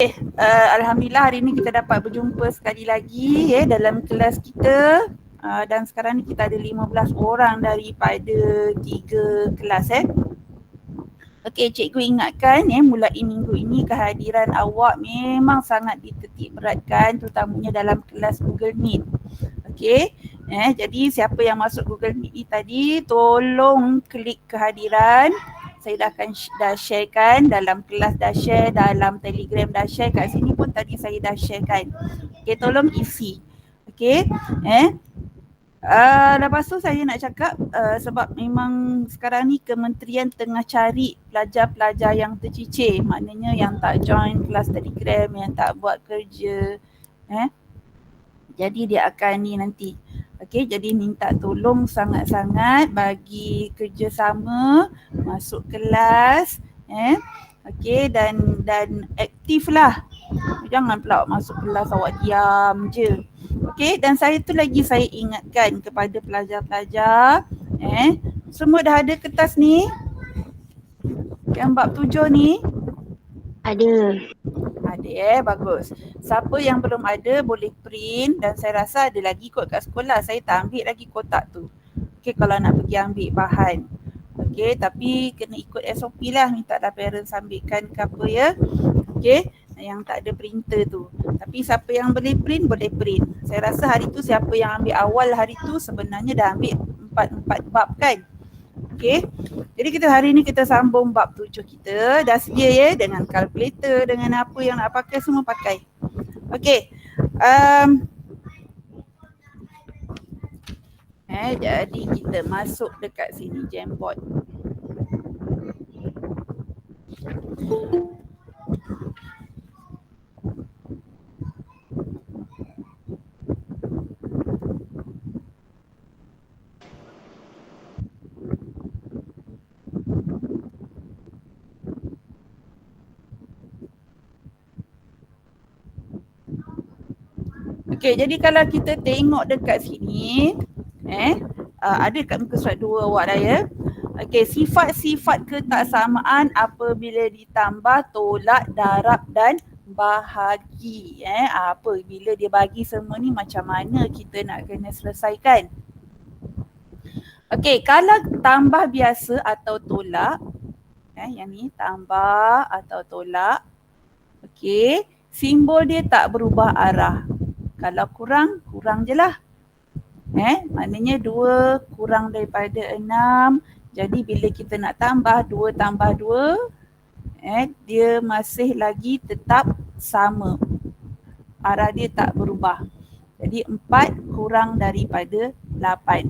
Alhamdulillah hari ini kita dapat berjumpa sekali lagi dalam kelas kita, dan sekarang ni kita ada 15 orang daripada 3 kelas. Okey, cikgu ingatkan mulai minggu ini kehadiran awak memang sangat dititik beratkan, terutamanya dalam kelas Google Meet. Okey, jadi siapa yang masuk Google Meet ni tadi, tolong klik kehadiran. Saya dah sharekan dalam kelas, dah share dalam Telegram, dah share kat sini pun tadi saya dah sharekan. Okey, tolong isi. Okey, lepas tu saya nak cakap sebab memang sekarang ni kementerian tengah cari pelajar-pelajar yang tercicir, maknanya yang tak join kelas Telegram, yang tak buat kerja. Jadi dia akan ni nanti. Okey, jadi minta tolong sangat-sangat bagi kerjasama, masuk kelas, okey, dan aktif lah. Jangan pula masuk kelas awak diam je. Okey, dan saya ingatkan kepada pelajar-pelajar, semua dah ada kertas ni? Yang bab 7 ni? Ada. Ada bagus. Siapa yang belum ada boleh print, dan saya rasa ada lagi kot kat sekolah. Saya tak ambil lagi kotak tu. Okey, kalau nak pergi ambil bahan. Okey, tapi kena ikut SOP lah. Minta dah parents ambilkan ke apa ya. Okey, yang tak ada printer tu. Tapi siapa yang boleh print, boleh print. Saya rasa hari tu siapa yang ambil awal hari tu sebenarnya dah ambil 4 bab kan. Okey, jadi hari ni kita sambung bab 7 kita. Dah sedia dengan kalkulator, dengan apa yang nak pakai semua pakai. Okey, jadi kita masuk dekat sini Jamboard. Okey, jadi kalau kita tengok dekat sini, ada kat muka surat 2 awak dah ya. Okey, sifat-sifat ketaksamaan apabila ditambah tolak, darab dan bahagi. Apa bila dia bagi semua ni macam mana kita nak kena selesaikan. Okey, kalau tambah biasa atau tolak, yang ni tambah atau tolak. Okey, simbol dia tak berubah arah. Kalau kurang, kurang je lah. Maknanya 2 kurang daripada 6. Jadi bila kita nak tambah 2 tambah 2, dia masih lagi tetap sama. Arah dia tak berubah. Jadi 4 kurang daripada 8.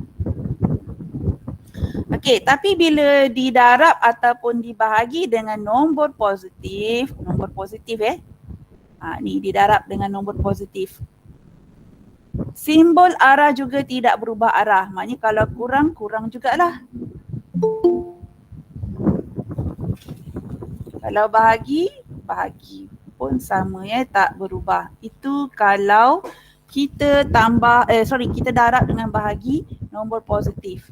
Okey, tapi bila didarab ataupun dibahagi dengan nombor positif, ni didarab dengan nombor positif. Simbol arah juga tidak berubah arah. Maknanya kalau kurang, kurang jugalah. Kalau bahagi, bahagi pun sama tak berubah. Itu kalau kita kita darab dengan bahagi nombor positif.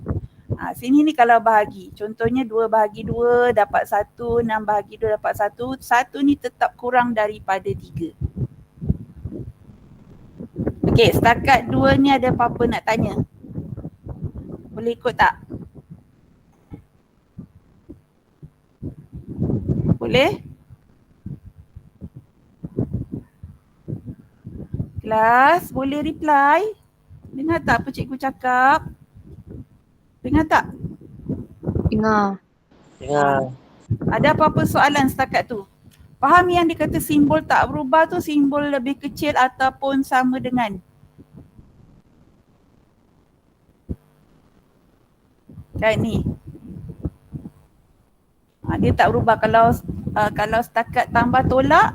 Sini ni kalau bahagi. Contohnya 2 bahagi 2 dapat 1, 6 bahagi 2 dapat 1. 1 ni tetap kurang daripada 3. Okey, setakat 2 ni ada apa-apa nak tanya? Boleh ikut tak? Boleh? Kelas, boleh reply? Dengar tak apa cikgu cakap? Dengar tak? Dengar. Ada apa-apa soalan setakat tu? Faham yang dikata simbol tak berubah tu simbol lebih kecil ataupun sama dengan? Kan ni. Dia tak berubah kalau setakat tambah tolak.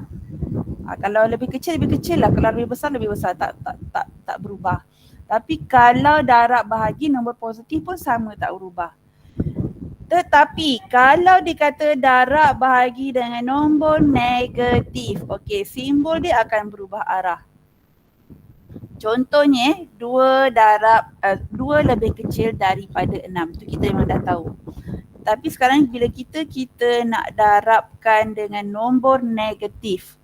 Kalau lebih kecil lah, kalau lebih besar tak berubah. Tapi kalau darab bahagi nombor positif pun sama tak berubah. Tetapi kalau dikata darab bahagi dengan nombor negatif, okey, simbol dia akan berubah arah. Contohnya 2 lebih kecil daripada 6. Tu kita memang dah tahu. Tapi sekarang bila kita nak darabkan dengan nombor negatif.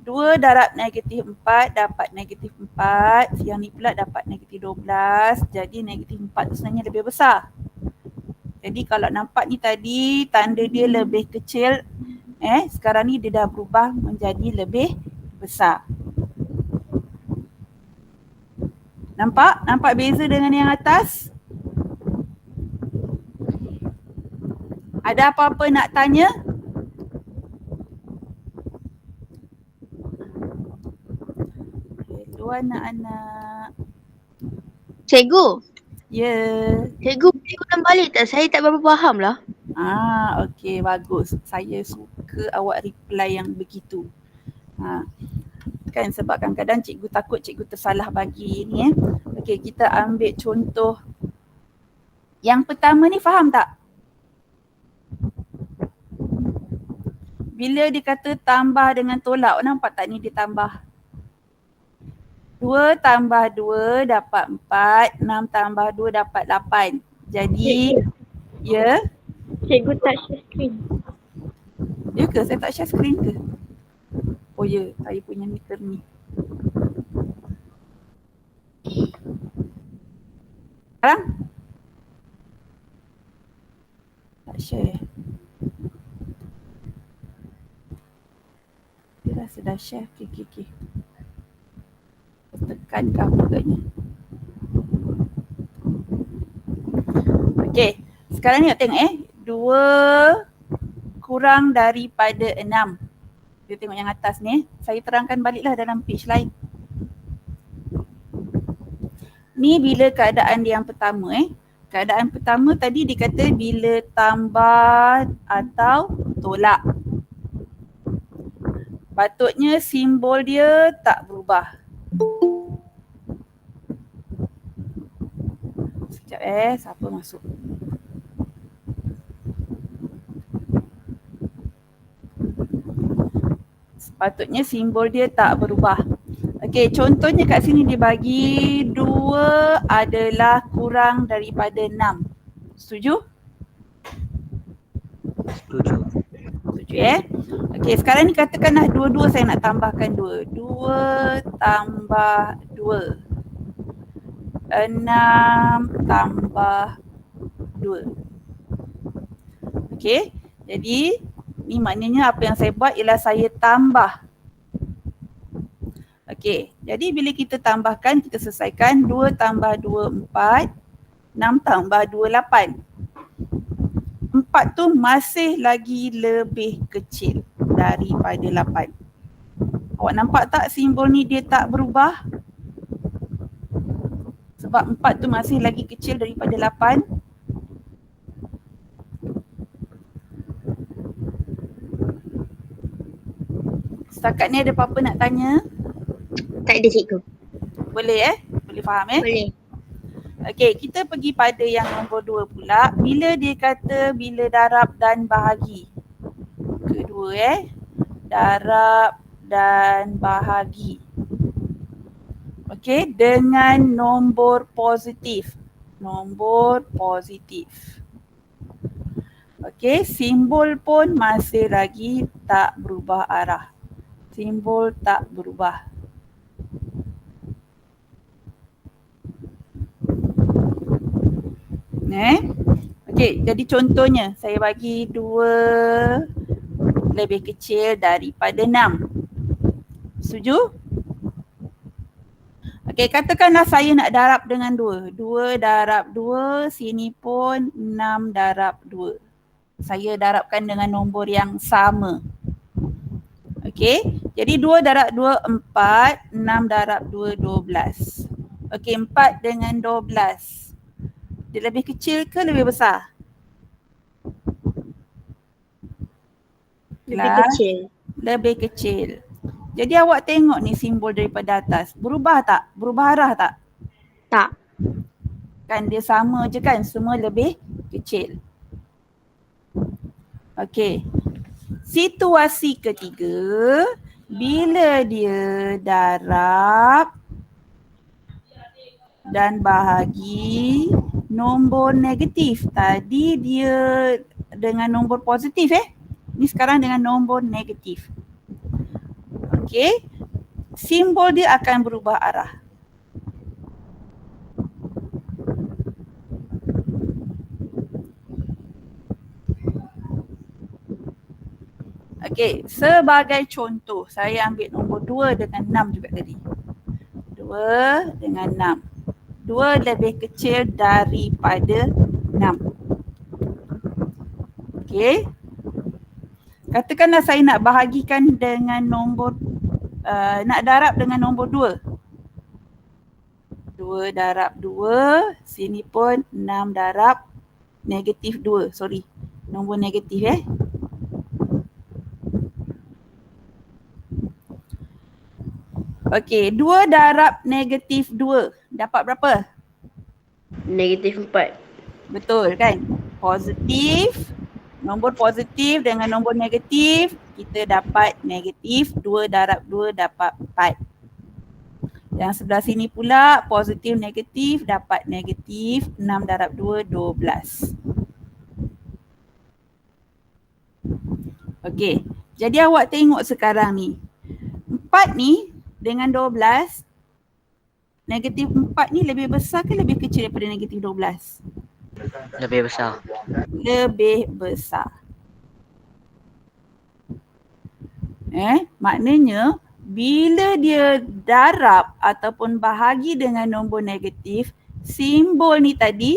2 darab negatif 4 dapat negatif 4. Yang ni pula dapat negatif 12. Jadi negatif 4 tu sebenarnya lebih besar. Jadi kalau nampak ni tadi tanda dia lebih kecil. Sekarang ni dia dah berubah menjadi lebih besar. Nampak? Nampak beza dengan yang atas? Ada apa-apa nak tanya? Hello anak-anak. Cikgu, Ya. cikgu boleh ulang balik tak? Saya tak berapa faham lah. Okey, bagus. Saya suka awak reply yang begitu. Kan sebab kadang-kadang cikgu takut cikgu tersalah bagi ni Okey, kita ambil contoh. Yang pertama ni faham tak? Bila dikata tambah dengan tolak, nampak tak ni dia tambah? 2 tambah 2 dapat 4, 6 tambah 2 dapat 8. Jadi, ya? Cikgu tak share screen. Ya ke? Saya tak share screen ke? Oh ya, saya punya meter ni. Sekarang? Tak share. Dia rasa dah share. Okey. Tekan ke apa agaknya. Okey, sekarang ni nak tengok 2 kurang daripada 6. Kita tengok yang atas ni. Saya terangkan baliklah dalam page lain. Ni bila keadaan dia yang pertama Keadaan pertama tadi dikata bila tambah atau tolak. Patutnya simbol dia tak berubah. Sekejap siapa masuk? Sepatutnya simbol dia tak berubah. Okey, contohnya kat sini dia bagi 2 adalah kurang daripada 6. Setuju? Setuju. Setuju Okey, sekarang ni katakanlah 2 saya nak tambahkan 2. 2 tambah 2. 6 tambah 2. Okey, jadi ni maknanya apa yang saya buat ialah saya tambah. Okey, jadi bila kita tambahkan, kita selesaikan 2 tambah 2, 4. 6 tambah 2, 8. 4 tu masih lagi lebih kecil daripada 8. Awak nampak tak simbol ni dia tak berubah? Sebab 4 tu masih lagi kecil daripada 8. Setakat ni ada apa-apa nak tanya? Tak ada cikgu. Boleh Boleh faham Boleh. Okey, kita pergi pada yang nombor 2 pula. Bila dia kata bila darab dan bahagi. Kedua darab dan bahagi. Okey, dengan nombor positif. Nombor positif. Okey, simbol pun masih lagi tak berubah arah. Simbol tak berubah. Okey, jadi contohnya saya bagi 2 lebih kecil daripada 6. Setuju? Okey, katakanlah saya nak darab dengan 2. 2 darab 2, sini pun 6 darab 2. Saya darabkan dengan nombor yang sama. Okey, jadi 2 darab 2, 4. 6 darab 2, 12. Okey, 4 dengan 12. Dia lebih kecil ke lebih besar? Lebih kecil. Lebih kecil. Jadi awak tengok ni simbol daripada atas. Berubah tak? Berubah arah tak? Tak. Kan dia sama je kan? Semua lebih kecil. Okey. Situasi ketiga, bila dia darab dan bahagi nombor negatif. Tadi dia dengan nombor positif Ni sekarang dengan nombor negatif. Okey. Simbol dia akan berubah arah. Okey, sebagai contoh, saya ambil nombor 2 dengan 6 juga tadi. 2 dengan 6. 2 lebih kecil daripada 6. Okey. Katakanlah saya nak bahagikan dengan nombor, nak darab dengan nombor 2. 2 darab 2, sini pun 6 darab negatif 2, sorry. Nombor negatif Okey, 2 darab negatif 2, dapat berapa? Negatif 4. Betul kan? Positif, nombor positif dengan nombor negatif, kita dapat negatif, 2 darab 2 dapat 4. Yang sebelah sini pula positif negatif dapat negatif, 6 darab 2, 12. Okey, jadi awak tengok sekarang ni. 4 ni dengan 12, negatif 4 ni lebih besar ke lebih kecil daripada negatif 12? Lebih besar. Lebih besar. Maknanya bila dia darab ataupun bahagi dengan nombor negatif, simbol ni tadi,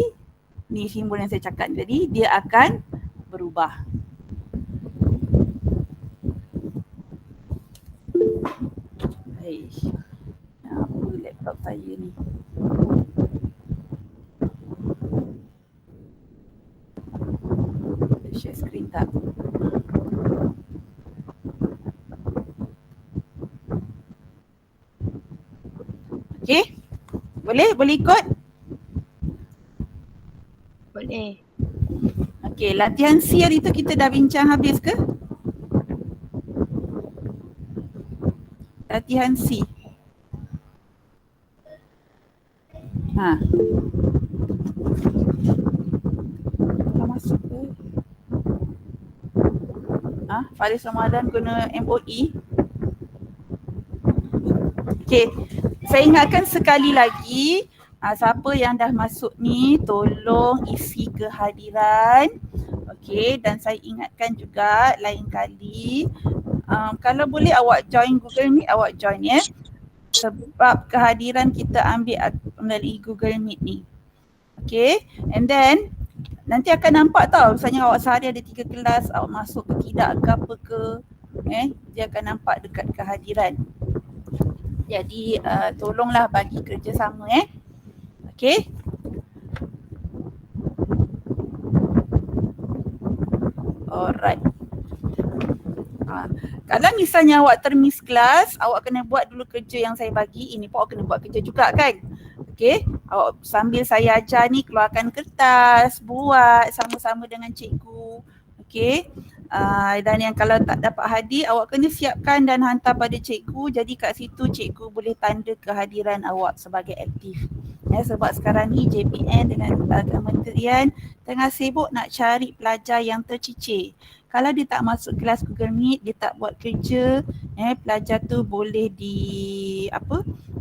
ni simbol yang saya cakap tadi, dia akan berubah. Aish, apa laptop saya ni? Share screen tak? Okey? Boleh ikut? Boleh. Okey, latihan C hari tu kita dah bincang habis ke? Latihan C. Dah masuk ke? Faris Ramadan guna MOE. Okey, saya ingatkan sekali lagi, siapa yang dah masuk ni tolong isi kehadiran. Okey, dan saya ingatkan juga lain kali, kalau boleh awak join Google Meet, awak join sebab kehadiran kita ambil melalui Google Meet ni. Okey, and then nanti akan nampak tau, misalnya awak sehari ada 3 kelas, awak masuk ke tidak ke apa ke, dia akan nampak dekat kehadiran. Jadi tolonglah bagi kerjasama Okey. Alright. Kalau misalnya awak termiss kelas, awak kena buat dulu kerja yang saya bagi. Ini pun awak kena buat kerja juga kan? Okey. Awak sambil saya ajar ni keluarkan kertas, buat sama-sama dengan cikgu. Okey. Dan yang kalau tak dapat hadir, awak kena siapkan dan hantar pada cikgu. Jadi kat situ cikgu boleh tanda kehadiran awak sebagai aktif. Sebab sekarang ni JPN dengan kementerian tengah sibuk nak cari pelajar yang tercicir. Kalau dia tak masuk kelas Google Meet, dia tak buat kerja, pelajar tu boleh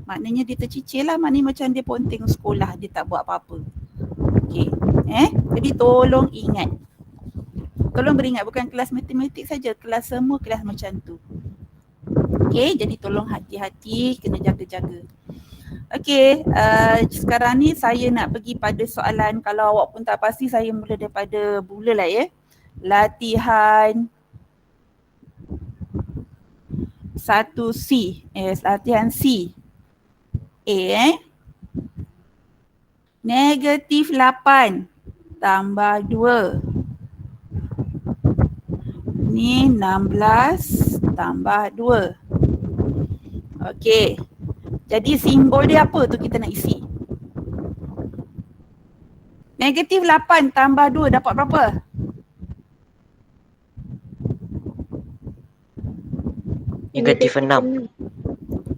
maknanya dia tercicir lah, maknanya macam dia ponteng sekolah, dia tak buat apa-apa. Okey. Jadi tolong ingat. Tolong beringat, bukan kelas matematik saja, kelas semua kelas macam tu. Okey, jadi tolong hati-hati, kena jaga-jaga. Okey, sekarang ni saya nak pergi pada soalan. Kalau awak pun tak pasti, saya mula daripada mula lah Latihan 1C, latihan C. Negatif 8 tambah 2. Ni 16 tambah 2. Okey. Jadi simbol dia apa tu kita nak isi? Negatif 8 tambah 2 dapat berapa? Negatif 6.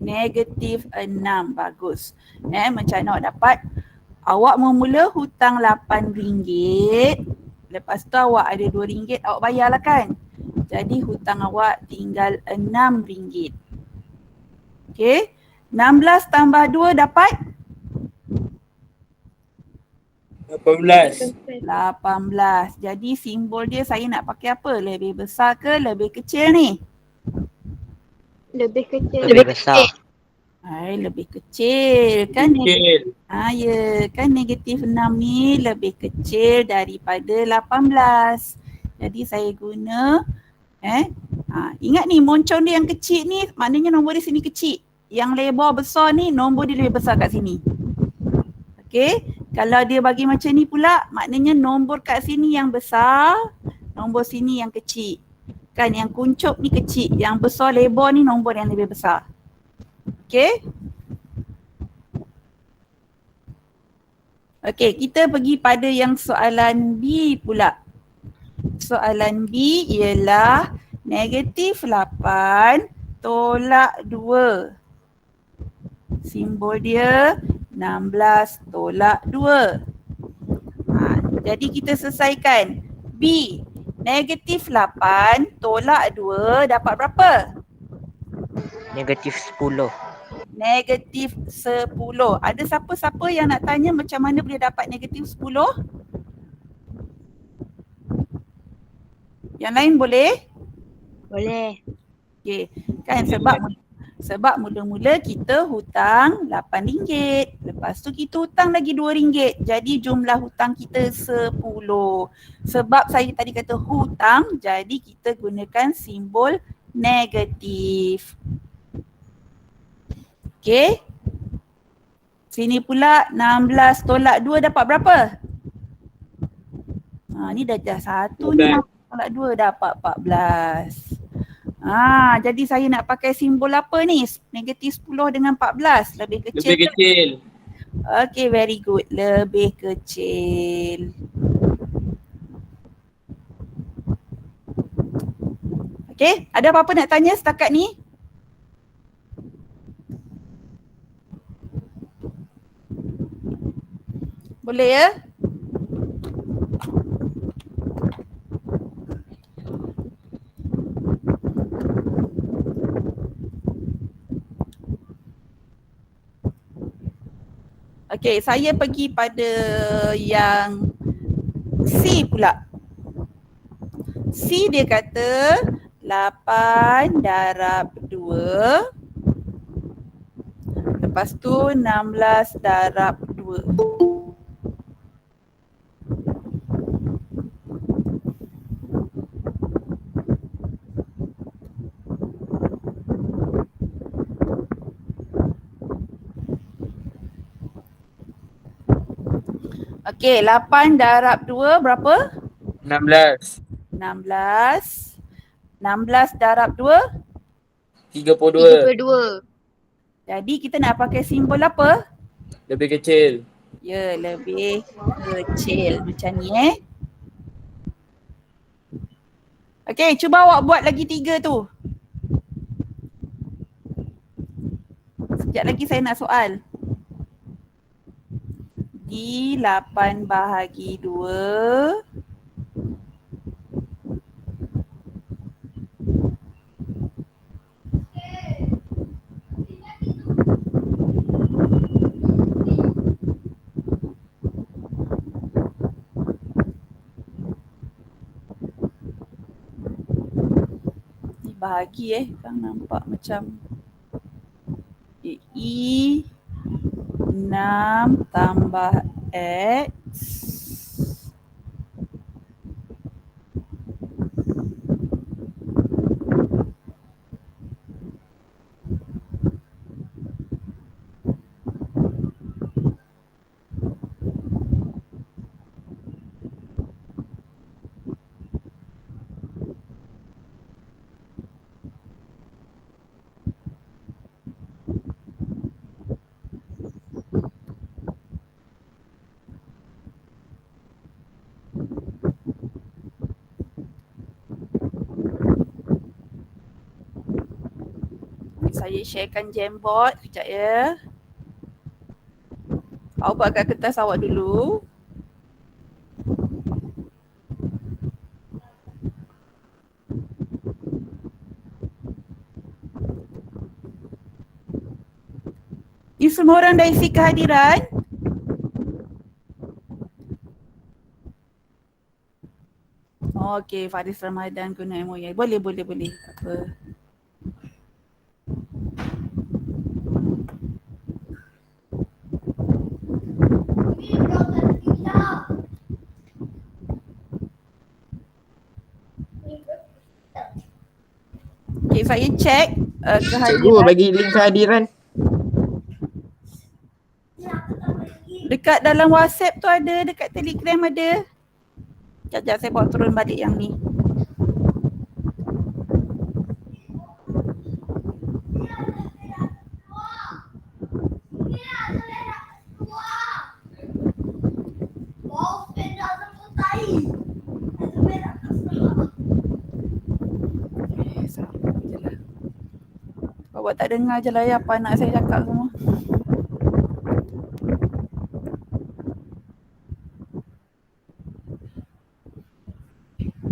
Negatif 6. Bagus. Macam mana awak dapat? Awak memula hutang RM8. Lepas tu awak ada RM2, awak bayarlah kan? Jadi hutang awak tinggal RM6. Okey. 16 tambah 2 dapat 18. 18. Jadi simbol dia saya nak pakai apa? Lebih besar ke lebih kecil ni? Lebih kecil. Lebih besar. Lebih kecil. Kan Kecil. ya, kan negatif 6 ni lebih kecil daripada 18. Jadi saya guna ingat ni moncong dia yang kecil ni maknanya nombor di sini kecil. Yang lebar besar ni nombor dia lebih besar kat sini. Okey, kalau dia bagi macam ni pula maknanya nombor kat sini yang besar, nombor sini yang kecil. Kan yang kuncup ni kecil, yang besar lebar ni nombor yang lebih besar. Okey? Okey, kita pergi pada yang soalan B pula. Soalan B ialah negatif 8 tolak 2. Simbol dia 16 tolak 2. Jadi kita selesaikan. B, negatif 8 tolak 2 dapat berapa? Negatif 10. Negatif 10. Ada siapa-siapa yang nak tanya macam mana boleh dapat negatif 10? Yang lain boleh? Boleh. Okey, kan sebab mula-mula kita hutang RM8. Lepas tu kita hutang lagi RM2. Jadi jumlah hutang kita 10. Sebab saya tadi kata hutang, jadi kita gunakan simbol negatif. Okey. Sini pula 16 tolak 2 dapat berapa? Ni dah 1 ni 16 tolak 2 dapat 14. Jadi saya nak pakai simbol apa ni? Negatif 10 dengan 14. Lebih kecil. Lebih kecil. Okay, very good. Lebih kecil. Okay, ada apa-apa nak tanya setakat ni? Boleh ya? Okey, saya pergi pada yang C pula. C dia kata 8 darab 2. Lepas tu 16 darab 2. Okey, 8 darab 2 berapa? 16. 16. 16 darab 2. 32. 32. Jadi kita nak pakai simbol apa? Lebih kecil. Ya, lebih kecil macam ni Okey, cuba awak buat lagi 3 tu. Sekejap lagi saya nak soal. Di 8 bahagi 2. Ni bahagi kan nampak macam I 6 tambah X saya sharekan Jamboard kejap ya. Awak buat kat kertas awak dulu. Ni semua orang dah isi kehadiran? Okey, Faris Ramadan guna MOE. Boleh. Apa? Okey, saya check Cikgu kehadiran. bagi link kehadiran. Dekat dalam WhatsApp tu ada, dekat Telegram ada. Sekejap saya bawa turun balik yang ni. Sama je lah. Awak tak dengar je lah ya apa anak saya cakap semua.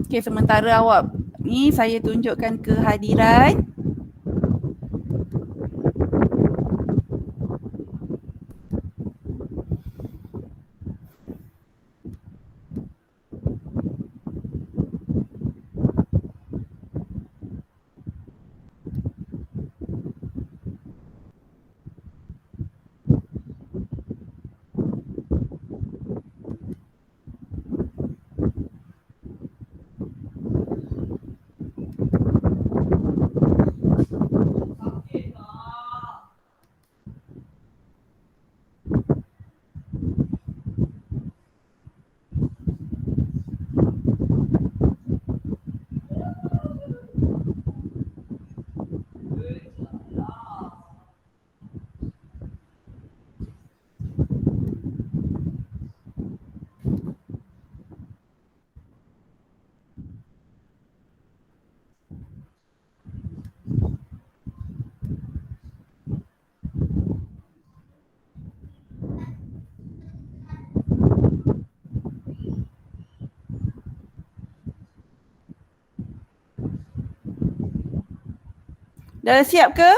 Okey, sementara awak ni saya tunjukkan kehadiran. Dah siap ke?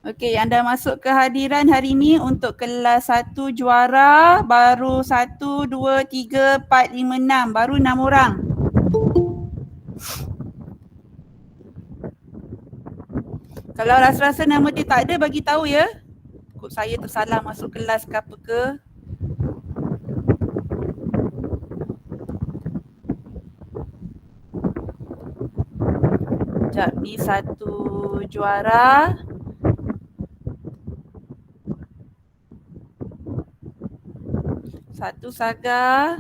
Okey, anda masuk kehadiran hari ini untuk kelas 1 juara baru 1, 2, 3, 4, 5, 6. Baru 6 orang. Kalau rasa-rasa nama dia tak ada, bagi tahu ya. Takut saya tersalah masuk kelas ke apa ke. Sekejap, ni 1 juara. Satu Saga.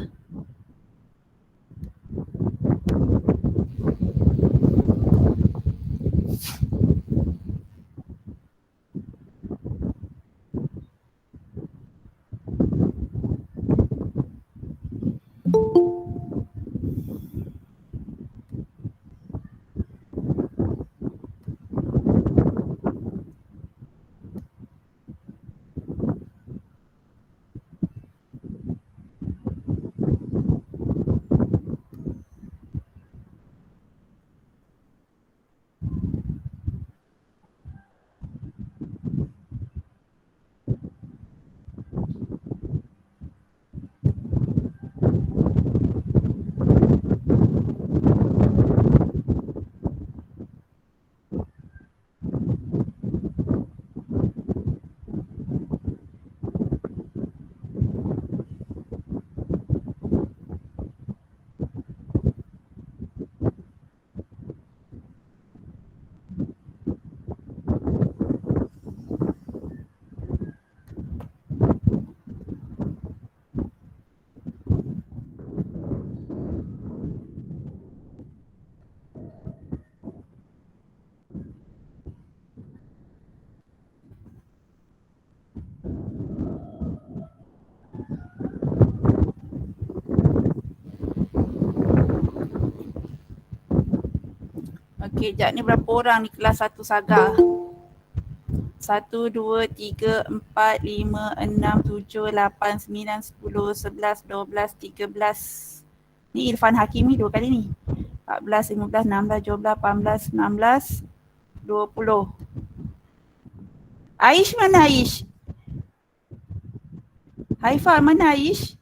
Okey, jap ni berapa orang ni kelas 1 Saga? 1, 2, 3, 4, 5, 6, 7, 8, 9, 10, 11, 12, 13. Ni Irfan Hakimi 2 kali ni. 14, 15, 16, 17, 18, 19, 20. Aish mana Aish? Haifah mana Aish?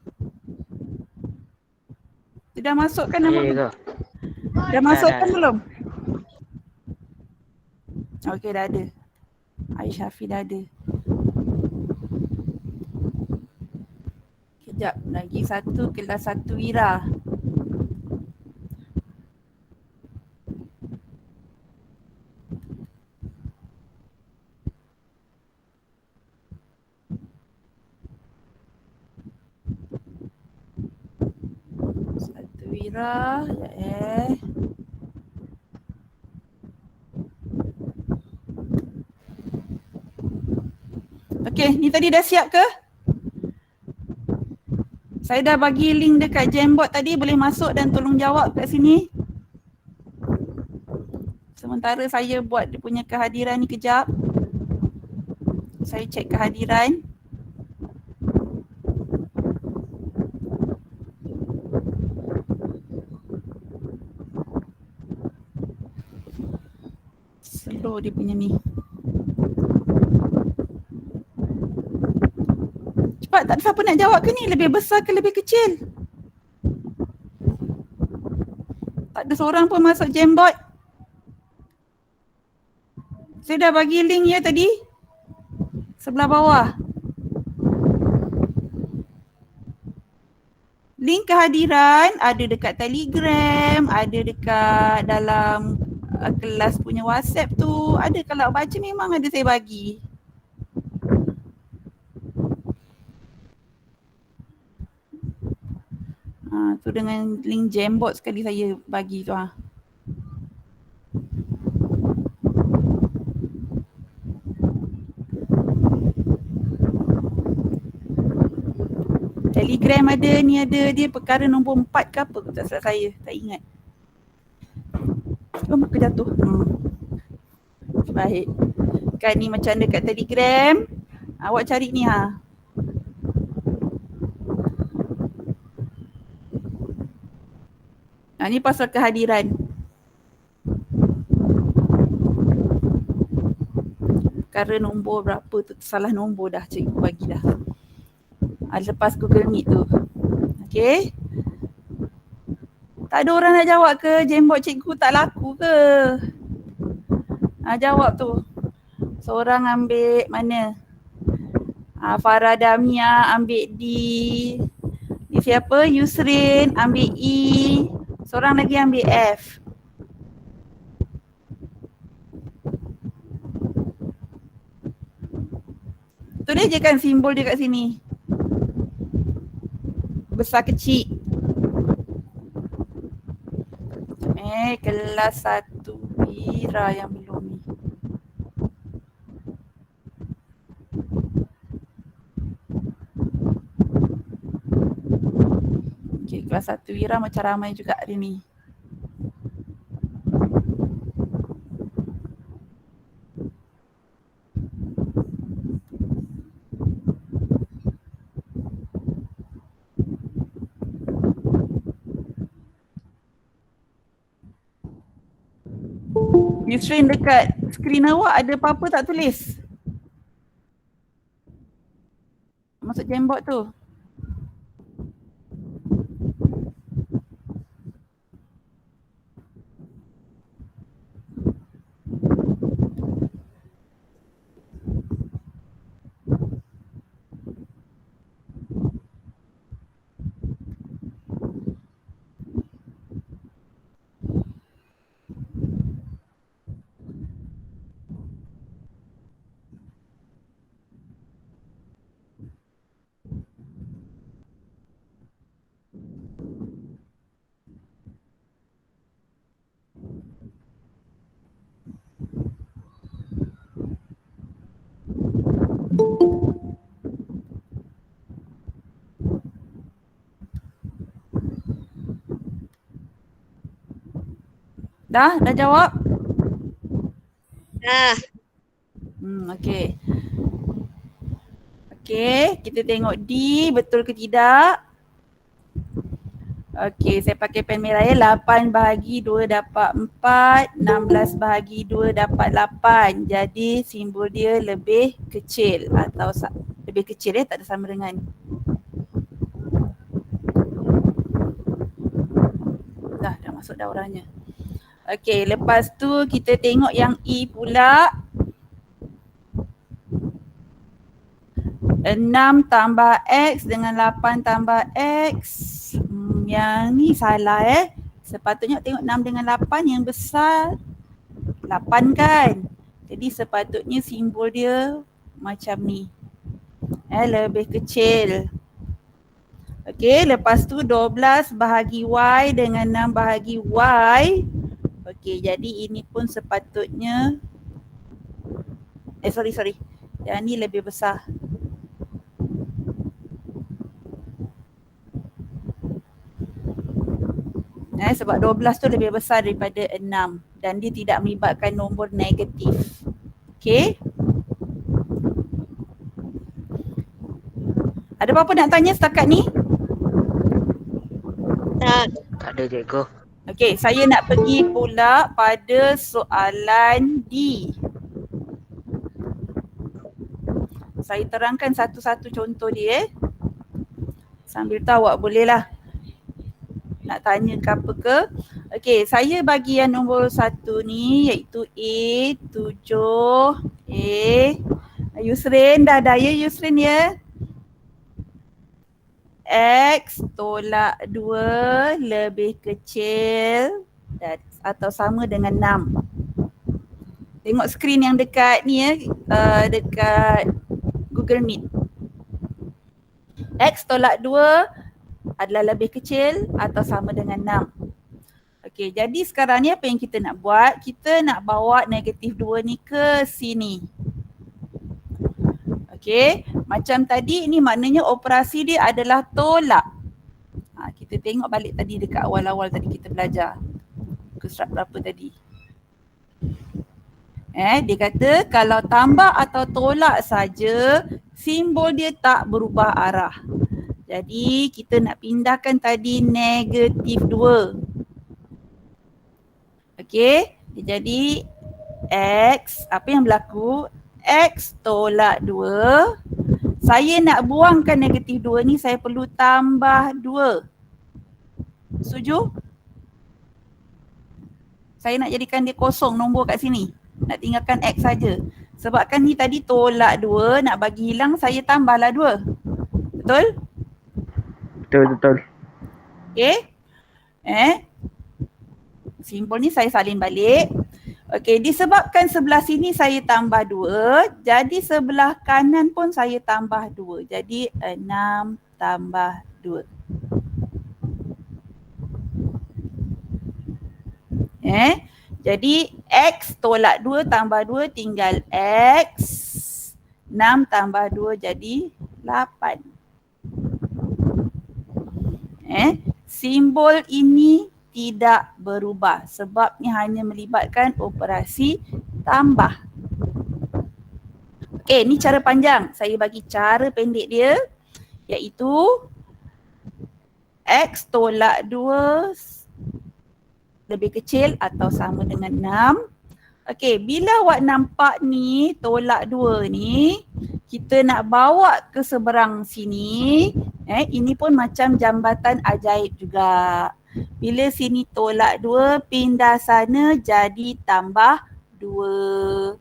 Dia dah masukkan nama? Ya ke? Dah masukkan dah. belum? Okey, dah ada. Aish Hafiz dah ada. Kejap, lagi satu kelas 1 Wira. Satu Wira, ya Okey, ni tadi dah siap ke? Saya dah bagi link dekat Jamboard tadi, boleh masuk dan tolong jawab kat sini. Sementara saya buat dia punya kehadiran ni kejap. Saya cek kehadiran. Slow dia punya ni. Cepat, tak ada siapa nak jawab ke ni? Lebih besar ke lebih kecil? Tak ada seorang pun masuk Jamboard. Saya dah bagi link ya tadi. Sebelah bawah. Link kehadiran ada dekat Telegram, ada dekat dalam kelas punya WhatsApp tu. Ada, kalau baca memang ada saya bagi. Tu dengan link Jamboard sekali saya bagi tu . Telegram ada, ni ada, dia perkara nombor 4 ke apa, tak salah saya, tak ingat. Oh, muka jatuh. Baik. Kan ni macam dekat Telegram. Awak cari ni . Ni pasal kehadiran. Perkara nombor berapa tu, salah nombor dah cikgu bagi dah. Lepas Google Meet tu. Okey. Tak ada orang nak jawab ke? Jamboard cikgu tak laku ke? Jawab tu. Seorang ambil mana? Farah Damia ambil D. Di siapa? Yusrin ambil E. Seorang lagi ambil F. Tulis je kan simbol dia kat sini. Besar kecil. Kelas 1 Wira yang belum ni. Okay, kelas 1 Wira macam ramai juga hari ni. Yusrin, dekat skrin awak ada apa-apa tak tulis? Masuk Jamboard tu. Dah jawab? Okey. Okey, kita tengok D betul ke tidak. Okey, saya pakai pen merah ya. 8 bahagi 2 dapat 4, 16 bahagi 2 dapat 8. Jadi simbol dia lebih kecil atau lebih kecil ya, tak ada sama dengan. Dah masuk dah orangnya. Okey, lepas tu kita tengok yang E pula. 6 tambah X dengan 8 tambah X. Yang ni salah Sepatutnya tengok 6 dengan 8 yang besar 8 kan. Jadi sepatutnya simbol dia macam ni. Lebih kecil. Okey, lepas tu 12 bahagi Y dengan 6 bahagi Y. Okey, jadi ini pun sepatutnya sorry. Yang ni lebih besar. Sebab 12 tu lebih besar daripada 6 dan dia tidak melibatkan nombor negatif. Okey. Ada apa-apa nak tanya setakat ni? Tak ada cikgu. Okey, saya nak pergi pula pada soalan D. Saya terangkan satu-satu contoh dia Sambil tu awak bolehlah nak tanya ke apa ke. Okey, saya bagi yang nombor 1 ni iaitu A 7. Yusrin dah ya Yusrin ya. X tolak 2 lebih kecil atau sama dengan 6. Tengok skrin yang dekat ni dekat Google Meet. X tolak 2 adalah lebih kecil atau sama dengan 6. Okey, jadi sekarang ni apa yang kita nak buat? Kita nak bawa negatif 2 ni ke sini. Okey, macam tadi ni maknanya operasi dia adalah tolak. Kita tengok balik tadi dekat awal-awal tadi kita belajar. Ke surat berapa tadi? Dia kata kalau tambah atau tolak saja, simbol dia tak berubah arah. Jadi kita nak pindahkan tadi negatif 2. Okey, jadi X, apa yang berlaku? X tolak 2. Saya nak buangkan negatif 2 ni, saya perlu tambah 2. Setuju? Saya nak jadikan dia kosong nombor kat sini. Nak tinggalkan X saja. Sebabkan ni tadi tolak 2, nak bagi hilang saya tambahlah 2. Betul? Betul. Okey. Simbol ni saya salin balik. Okey, disebabkan sebelah sini saya tambah 2, jadi sebelah kanan pun saya tambah 2. Jadi 6 tambah 2. Jadi X tolak 2 tambah 2 tinggal X. 6 tambah 2 jadi 8. Simbol ini tidak berubah sebab ni hanya melibatkan operasi tambah. Okey, ni cara panjang. Saya bagi cara pendek dia iaitu X tolak 2 lebih kecil atau sama dengan 6. Okey, bila awak nampak ni tolak 2 ni, kita nak bawa ke seberang sini. Ini pun macam jambatan ajaib juga. Bila sini tolak 2, pindah sana jadi tambah 2.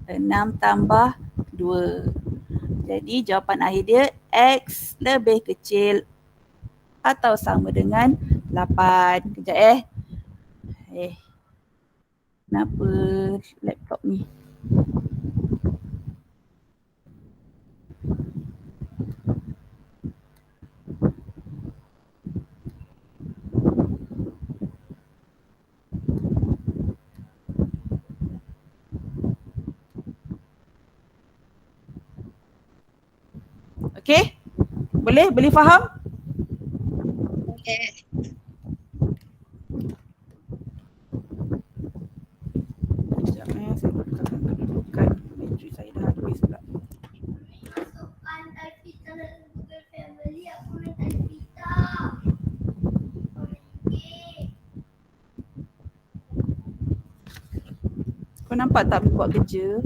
6 tambah 2. Jadi jawapan akhir dia X lebih kecil atau sama dengan 8. Kejap kenapa laptop ni? Okey? Boleh faham? Kau nampak tak Mi buat kerja?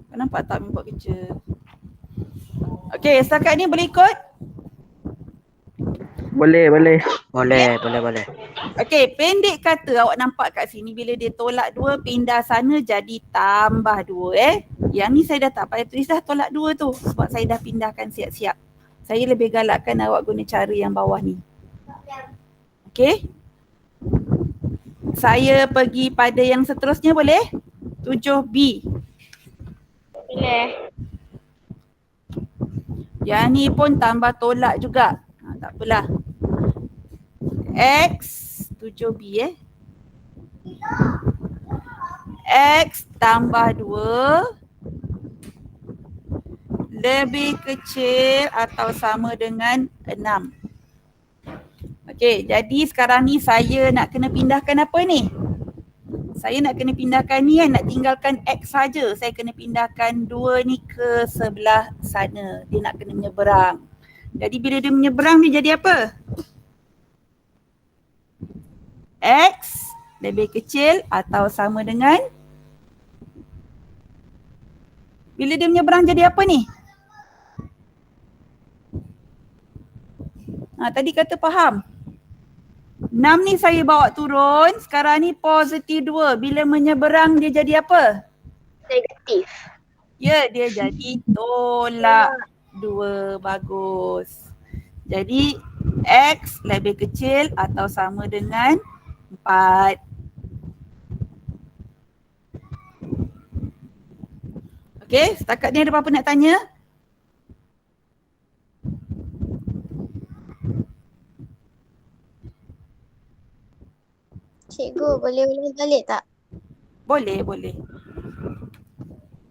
Kau nampak tak Mi buat kerja? Okey, setakat ni boleh ikut? Boleh. Ya. Boleh. Okey, pendek kata awak nampak kat sini bila dia tolak 2 pindah sana jadi tambah 2 Yang ni saya dah tak payah tulis dah tolak 2 tu sebab saya dah pindahkan siap-siap. Saya lebih galakkan awak guna cara yang bawah ni. Okey? Saya pergi pada yang seterusnya boleh? 7B. Boleh. Yang ni pun tambah tolak juga. Tak apalah. X 7B X tambah 2 lebih kecil atau sama dengan 6. Okey, jadi sekarang ni saya nak kena pindahkan apa ni? Saya nak kena pindahkan ni kan, nak tinggalkan X saja. Saya kena pindahkan 2 ni ke sebelah sana. Dia nak kena menyeberang. Jadi bila dia menyeberang dia jadi apa? X lebih kecil atau sama dengan, bila dia menyeberang jadi apa ni? Tadi kata faham. 6 ni saya bawa turun, sekarang ni positif 2. Bila menyeberang dia jadi apa? Negatif. Ya, dia jadi tolak 2. Bagus. Jadi X lebih kecil atau sama dengan 4. Okey, setakat ni ada apa-apa nak tanya? Cikgu, boleh ulang balik tak? Boleh.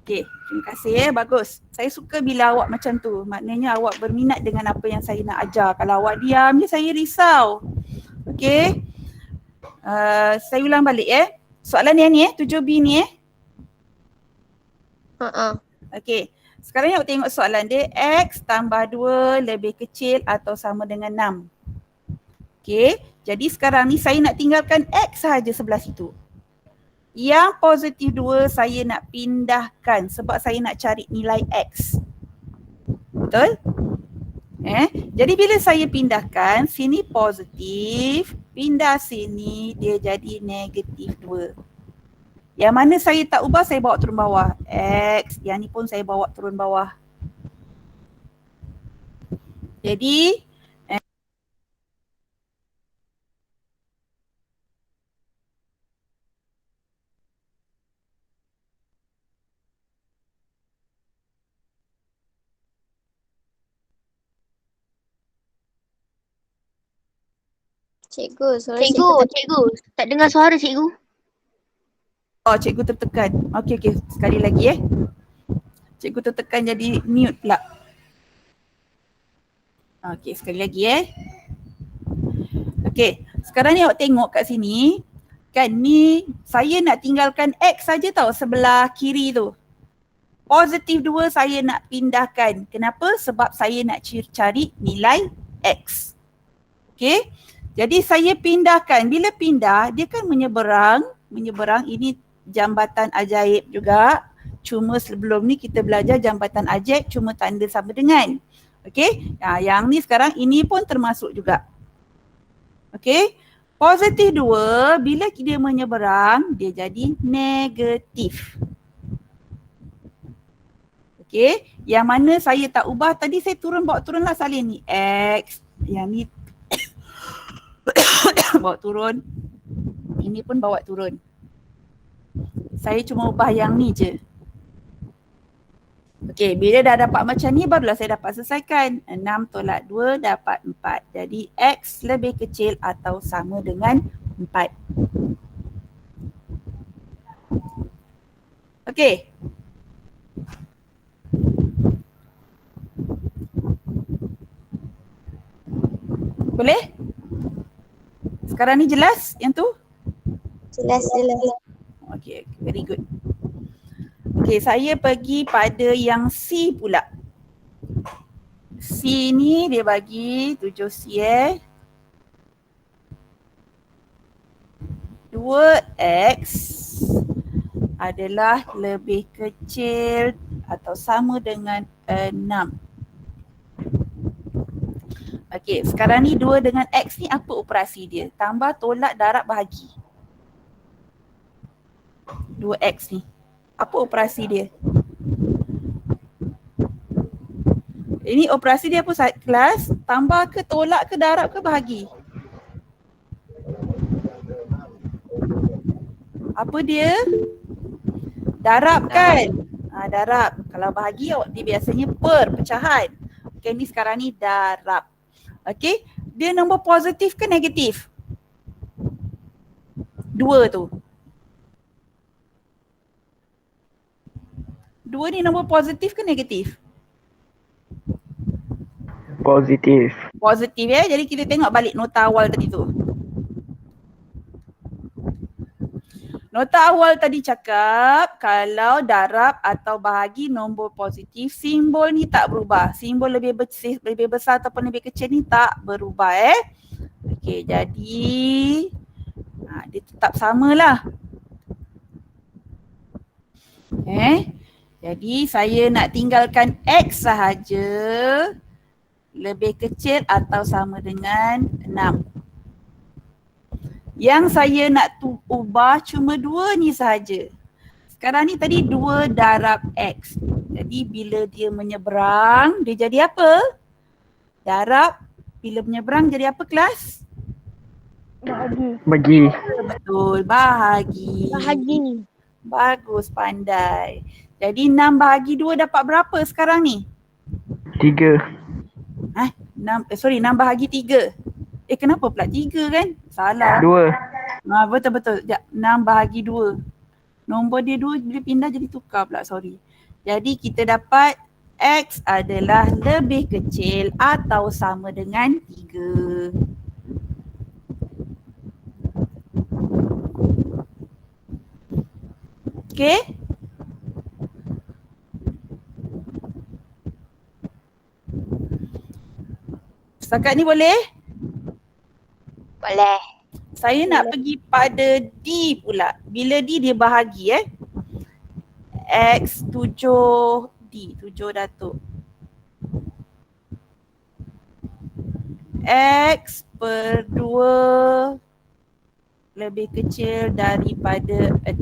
Okey, terima kasih bagus. Saya suka bila awak macam tu. Maknanya awak berminat dengan apa yang saya nak ajar. Kalau awak diam je saya risau. Okey. Saya ulang balik Soalan yang ni 7B ni Okey. Sekarang ni awak tengok soalan dia, X tambah 2 lebih kecil atau sama dengan 6. Okey. Jadi sekarang ni saya nak tinggalkan X sahaja sebelah situ. Yang positif 2 saya nak pindahkan sebab saya nak cari nilai X. Betul? Jadi bila saya pindahkan, sini positif, pindah sini dia jadi negatif 2. Yang mana saya tak ubah, saya bawa turun bawah. X, yang ni pun saya bawa turun bawah. Jadi Cikgu, cikgu. Tak dengar suara cikgu. cikgu tertekan. Okey, sekali lagi Cikgu tertekan jadi mute pula. Okey, sekali lagi Okey, sekarang ni awak tengok kat sini. Kan ni saya nak tinggalkan X saja tau sebelah kiri tu. Positif 2 saya nak pindahkan. Kenapa? Sebab saya nak cari nilai X. Okey. Jadi saya pindahkan. Bila pindah, dia kan menyeberang. Ini jambatan ajaib juga. Cuma sebelum ni kita belajar jambatan ajaib cuma tanda sama dengan. Okey. Yang ni sekarang ini pun termasuk juga. Okey. Positif 2 bila dia menyeberang dia jadi negatif. Okey. Yang mana saya tak ubah tadi, saya bawa turunlah salin ni. X. Yang ni bawa turun. Ini pun bawa turun. Saya cuma ubah yang ni je. Okey, bila dah dapat macam ni barulah saya dapat selesaikan. 6 tolak 2 dapat 4. Jadi X lebih kecil atau sama dengan 4. Okey. Boleh? Sekarang ni jelas yang tu? Jelas. Okay, very good. Okay, saya pergi pada yang C pula. C ni dia bagi 7C 2X adalah lebih kecil atau sama dengan 6. Okey, sekarang ni 2 dengan X ni apa operasi dia? Tambah, tolak, darab, bahagi. 2X ni. Apa operasi dia? Ini operasi dia apa kelas? Tambah ke, tolak ke, darab ke, bahagi? Apa dia? Darab kan? Darab. Kalau bahagi dia biasanya pecahan. Okey, ni sekarang ni darab. Okey, dia nombor positif ke negatif? 2 tu. 2 ni nombor positif ke negatif? Positif. Positif ya. Jadi kita tengok balik nota awal tadi tu. Nota awal tadi cakap kalau darab atau bahagi nombor positif, simbol ni tak berubah. Simbol lebih besar ataupun lebih kecil ni tak berubah Okey, jadi dia tetap samalah. Jadi saya nak tinggalkan X sahaja lebih kecil atau sama dengan 6. Yang saya nak ubah cuma 2 ni sahaja. Sekarang ni tadi 2 darab X. Jadi bila dia menyeberang, dia jadi apa? Darab. Bila menyeberang jadi apa kelas? Bagi. Betul, bahagi. Bahagi. Bagus, pandai. Jadi 6 bahagi 2 dapat berapa sekarang ni? 3. 6 bahagi 3. Kenapa pula 3 kan? Salah. 2. Betul-betul. 6 bahagi 2. Nombor dia 2 bila pindah jadi tukar pula, sorry. Jadi kita dapat X adalah lebih kecil atau sama dengan 3. Okey? Setakat ni boleh? Boleh. Saya nak pergi pada D pula. Bila D dia bahagi X 7D, 7 datuk. X per 2 lebih kecil daripada 6.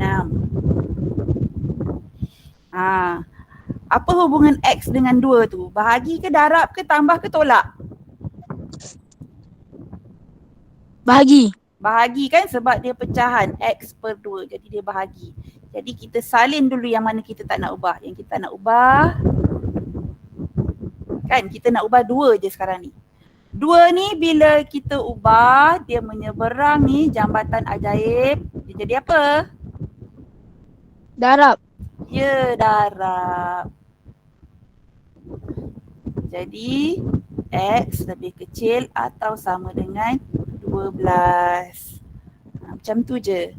Apa hubungan X dengan 2 tu? Bahagi ke, darab ke, tambah ke, tolak? Bahagi. Bahagi kan sebab dia pecahan X per 2. Jadi dia bahagi. Jadi kita salin dulu yang mana kita tak nak ubah. Yang kita nak ubah, kan kita nak ubah 2 je sekarang ni. 2 ni bila kita ubah, dia menyeberang ni jambatan ajaib. Dia jadi apa? Darab. Ya, darab. Jadi X lebih kecil atau sama dengan 12. Macam tu je.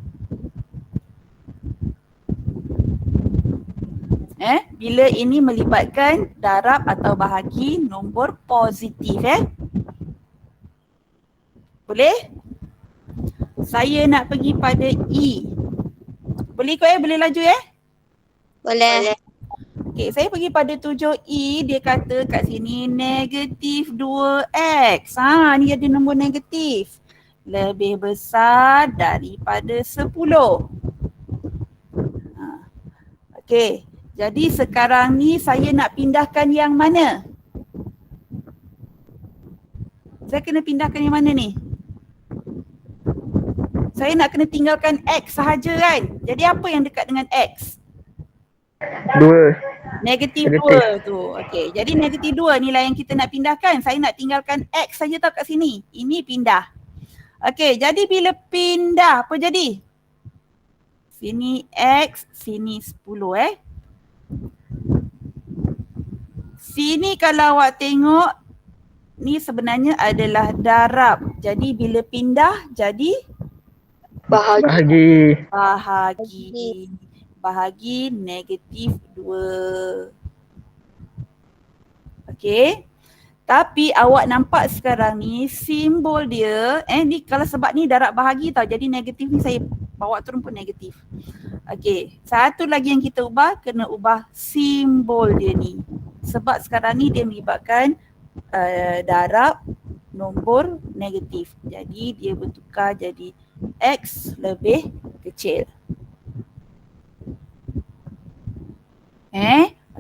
Bila ini melibatkan darab atau bahagi nombor positif Boleh? Saya nak pergi pada E. Boleh kot boleh laju Boleh. Okey, saya pergi pada 7E, dia kata kat sini negatif 2X. Ni ada nombor negatif. Lebih besar daripada 10. Okey, jadi sekarang ni saya nak pindahkan yang mana? Saya kena pindahkan yang mana ni? Saya nak kena tinggalkan X sahaja kan? Jadi apa yang dekat dengan X? 2. Negatif 2 tu. Okey, jadi negatif 2 ni lah yang kita nak pindahkan. Saya nak tinggalkan X saja tau kat sini. Ini pindah. Okey, jadi bila pindah apa jadi? Sini X, sini 10 Sini kalau awak tengok, ni sebenarnya adalah darab. Jadi bila pindah jadi? Bahagi. Bahagi negatif 2. Okey. Tapi awak nampak sekarang ni simbol dia, ni kalau sebab ni darab bahagi tau. Jadi negatif ni saya bawa turun pun negatif. Okey, satu lagi yang kita ubah, kena ubah simbol dia ni. Sebab sekarang ni dia melibatkan darab nombor negatif. Jadi dia bertukar jadi X lebih kecil.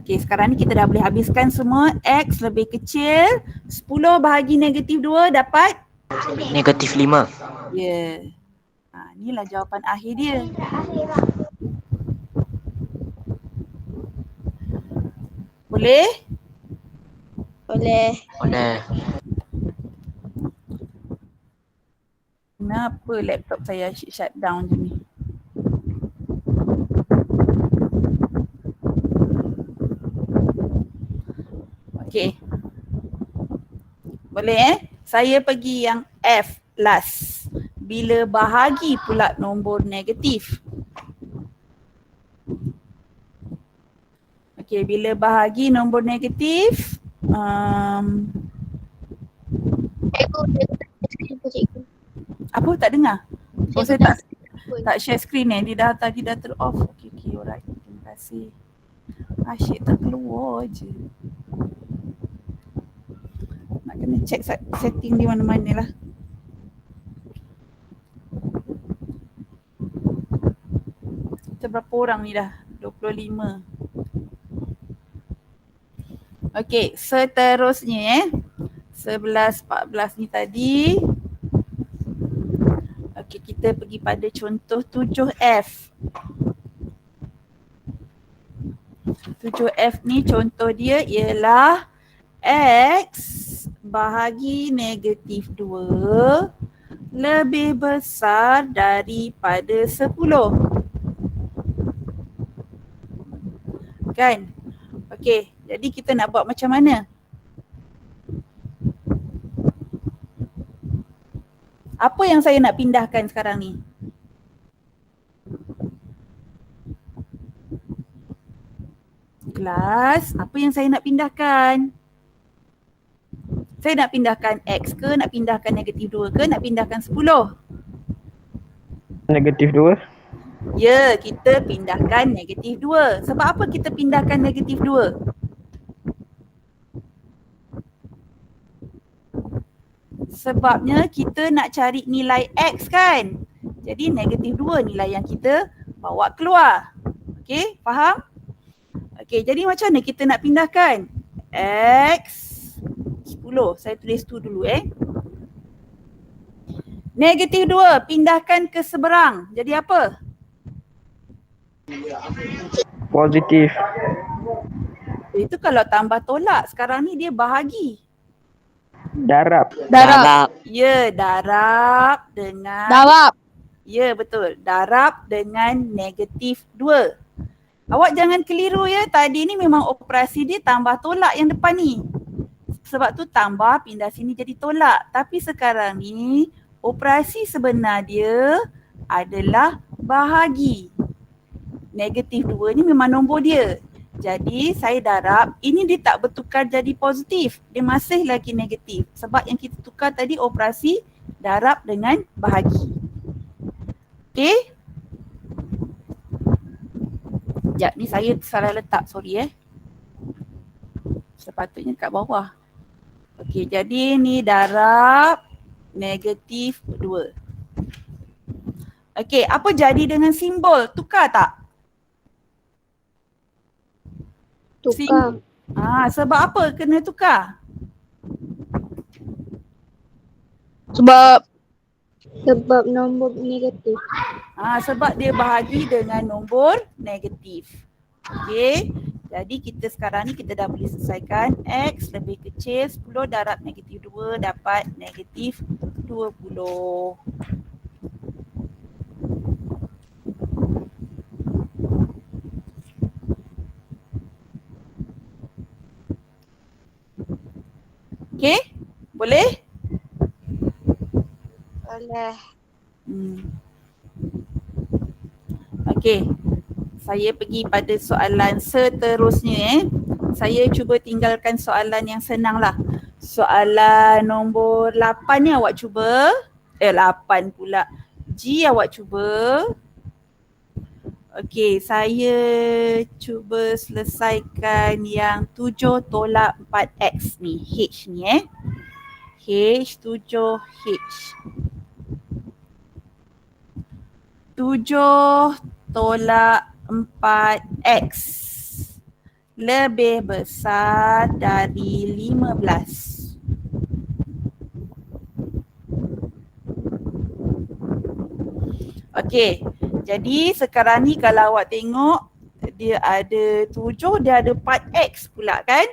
Okey, sekarang ni kita dah boleh habiskan semua. X lebih kecil 10 bahagi negatif 2 dapat? Negatif 5. Ya. Inilah jawapan akhir dia. Boleh? Boleh. Boleh. Kenapa laptop saya asyik shutdown je ni? Okey. Boleh Saya pergi yang F last. Bila bahagi pula nombor negatif. Okey, bila bahagi nombor negatif, Cikgu. apa tak dengar? Oh, saya tak share screen dia tadi dah ter-off. Okey, alright. Terima kasih. Asyik tak keluar je. Nak kena check setting di mana-mana lah. Kita berapa orang ni dah? 25. Okey, seterusnya 11, 14 ni tadi. Okey, kita pergi pada contoh 7F. 7F ni contoh dia ialah X bahagi negatif 2 lebih besar daripada 10. Kan? Okey, jadi kita nak buat macam mana? Apa yang saya nak pindahkan sekarang ni? Kelas, apa yang saya nak pindahkan? Saya nak pindahkan X ke, nak pindahkan negatif 2 ke, nak pindahkan 10? Negatif 2. Ya, kita pindahkan negatif 2. Sebab apa kita pindahkan negatif 2? Sebabnya kita nak cari nilai X kan? Jadi negatif 2 nilai yang kita bawa keluar. Okey, faham? Okey, jadi macam mana kita nak pindahkan? X 10. Saya tulis tu dulu Negatif 2 pindahkan ke seberang. Jadi apa? Positif. Itu kalau tambah tolak. Sekarang ni dia bahagi. Darab. Darab. Ya, darab dengan... Darab. Ya, betul. Darab dengan negatif 2. Awak jangan keliru ya. Tadi ni memang operasi dia tambah tolak yang depan ni. Sebab tu tambah pindah sini jadi tolak. Tapi sekarang ni operasi sebenar dia adalah bahagi. Negatif 2 ni memang nombor dia. Jadi saya darab, ini dia tak bertukar jadi positif. Dia masih lagi negatif. Sebab yang kita tukar tadi operasi darab dengan bahagi. Okey? Sekejap ni saya salah letak, sorry Sepatutnya kat bawah. Okey, jadi ni darab negatif 2. Okey, apa jadi dengan simbol? Tukar tak? Tukar. Sebab apa kena tukar? Sebab nombor negatif. Sebab dia bahagi dengan nombor negatif. Okey. Jadi kita sekarang ni kita dah boleh selesaikan. X lebih kecil 10 darab negatif 2 dapat negatif 20. Okey? Boleh? Boleh. Okey. Saya pergi pada soalan seterusnya Saya cuba tinggalkan soalan yang senang lah. Soalan nombor 8 ni awak cuba. 8 pula. G awak cuba. Okey, saya cuba selesaikan yang 7 tolak 4x ni, H ni H 7H. 7 tolak 4x lebih besar dari 15. Okey, jadi sekarang ni kalau awak tengok dia ada 7, dia ada 4x pula kan?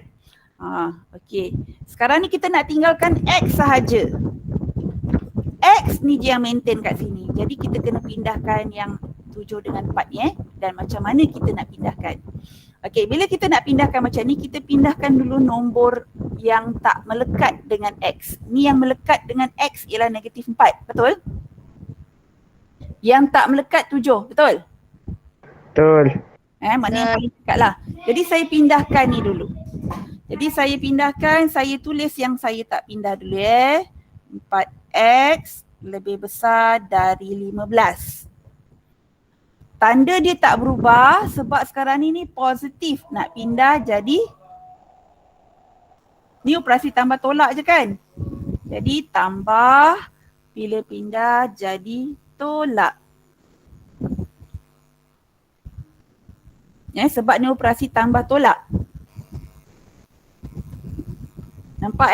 Okey. Sekarang ni kita nak tinggalkan x sahaja. X ni je yang maintain kat sini. Jadi kita kena pindahkan yang 7 dengan 4 ni dan macam mana kita nak pindahkan. Okey, bila kita nak pindahkan macam ni, kita pindahkan dulu nombor yang tak melekat dengan x. Ni yang melekat dengan x ialah negatif 4, betul? Yang tak melekat 7, betul? Betul. Maknanya yang paling dekat lah. Jadi saya pindahkan ni dulu. Jadi saya pindahkan, saya tulis yang saya tak pindah dulu 4x lebih besar dari 15. Tanda dia tak berubah sebab sekarang ni positif. Nak pindah jadi, ni operasi tambah tolak je kan? Jadi tambah, bila pindah jadi tolak. Sebab ni operasi tambah tolak. Nampak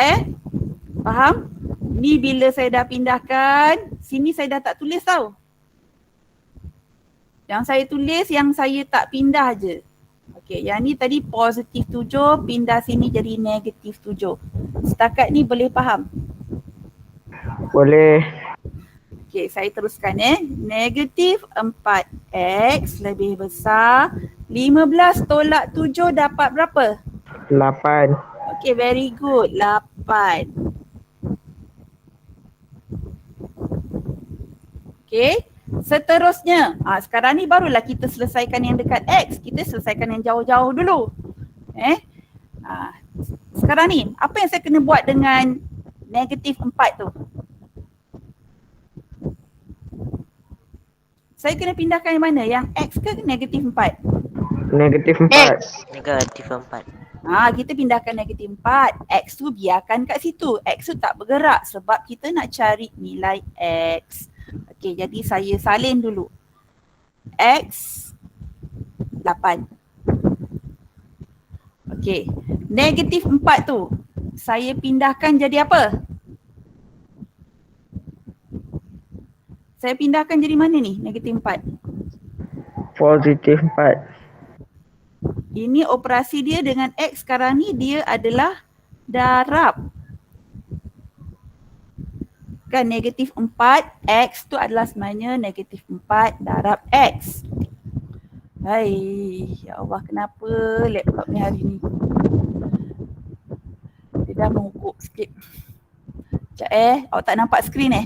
Faham? Ni bila saya dah pindahkan, sini saya dah tak tulis tau. Yang saya tulis yang saya tak pindah je. Okey, yang ni tadi positif 7, pindah sini jadi negatif 7. Setakat ni boleh faham? Boleh. Okey, saya teruskan Negatif 4x lebih besar 15 tolak 7 dapat berapa? 8. Okey, very good. 8. Okey, seterusnya. Sekarang ni barulah kita selesaikan yang dekat x. Kita selesaikan yang jauh-jauh dulu. Sekarang ni, apa yang saya kena buat dengan negatif 4 tu? Saya kena pindahkan yang mana? Yang x ke negatif 4? Negatif 4. Negatif 4. Kita pindahkan negatif 4. X tu biarkan kat situ. X tu tak bergerak sebab kita nak cari nilai x. Okey, jadi saya salin dulu. X 8. Okey, negatif 4 tu saya pindahkan jadi apa? Saya pindahkan jadi mana ni negatif 4? Positif 4. Ini operasi dia dengan X sekarang ni dia adalah darab. Kan negatif 4, X tu adalah sebenarnya negatif 4 darab X. Hai, ya Allah kenapa laptop ni hari ni? Dia dah mengukuk sikit. Sekejap awak tak nampak skrin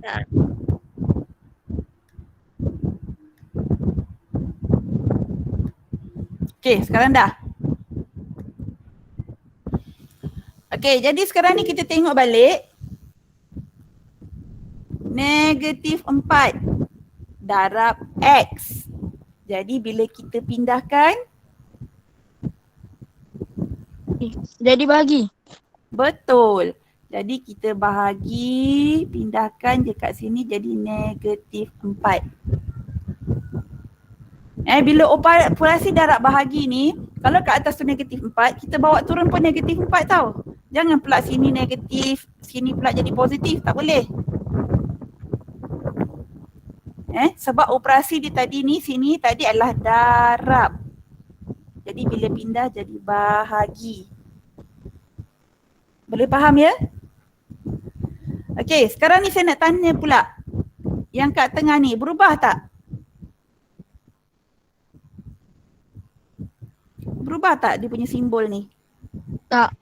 Tak. Okey, sekarang dah. Okey, jadi sekarang ni kita tengok balik. Negatif 4 darab X. Jadi bila kita pindahkan, Jadi bahagi. betul. Jadi kita bahagi, pindahkan je kat sini jadi negatif 4. Bila operasi darab bahagi ni, kalau kat atas tu negatif 4, kita bawa turun pun negatif 4 tau. Jangan pula sini negatif, sini pula jadi positif, tak boleh. Sebab operasi dia tadi ni, sini tadi adalah darab. Jadi bila pindah jadi bahagi. Boleh faham ya? Okey, sekarang ni saya nak tanya pula. Yang kat tengah ni berubah tak? Berubah tak dia punya simbol ni? Tak.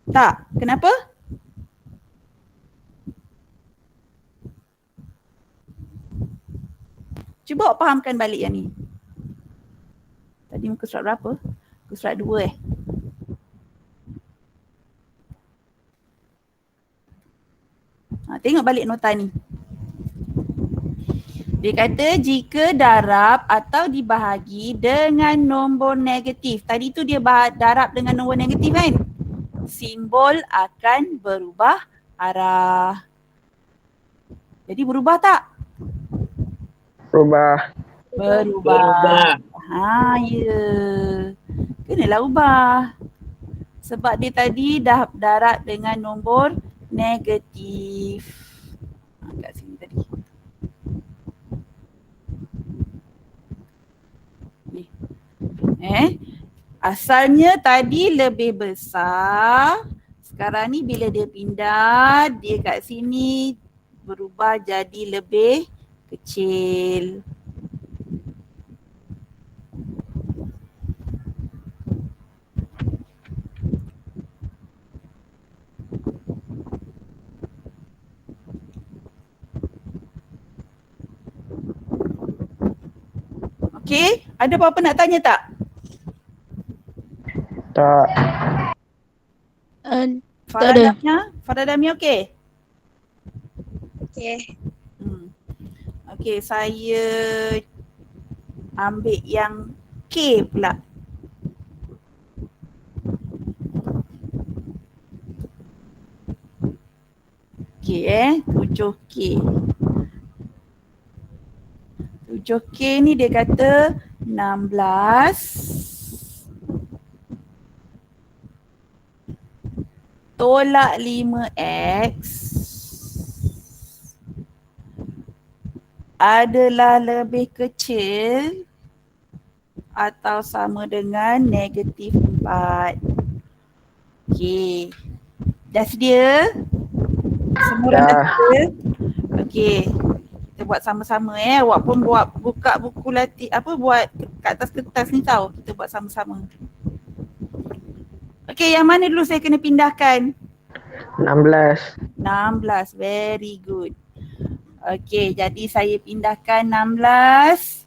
Tak. Kenapa? Cuba awak fahamkan balik yang ni. Tadi muka surat berapa? Muka surat 2 Tengok balik nota ni. Dia kata jika darab atau dibahagi dengan nombor negatif. Tadi tu dia darab dengan nombor negatif kan? Simbol akan berubah arah. Jadi berubah tak? Berubah. Berubah. Ha, ya. Kenalah ubah. Sebab dia tadi dah darab dengan nombor negatif. Kat sini tadi. Ni. Asalnya tadi lebih besar. Sekarang ni bila dia pindah, dia kat sini berubah jadi lebih kecil. Okey, ada apa-apa nak tanya tak? Tak. Farah ada. Damia? Farah Damia okey? Okay. Okey, saya ambil yang K pula. Okey 7K. 7K ni dia kata 16 tolak 5X adalah lebih kecil atau sama dengan negatif 4. Okey. Dah sedia? Semua orang dah Dah. sedia? Okey. Kita buat sama-sama Awak pun buka buku buat kat atas kertas ni tau. Kita buat sama-sama. Okey, yang mana dulu saya kena pindahkan? 16. 16. Very good. Okey, jadi saya pindahkan 16.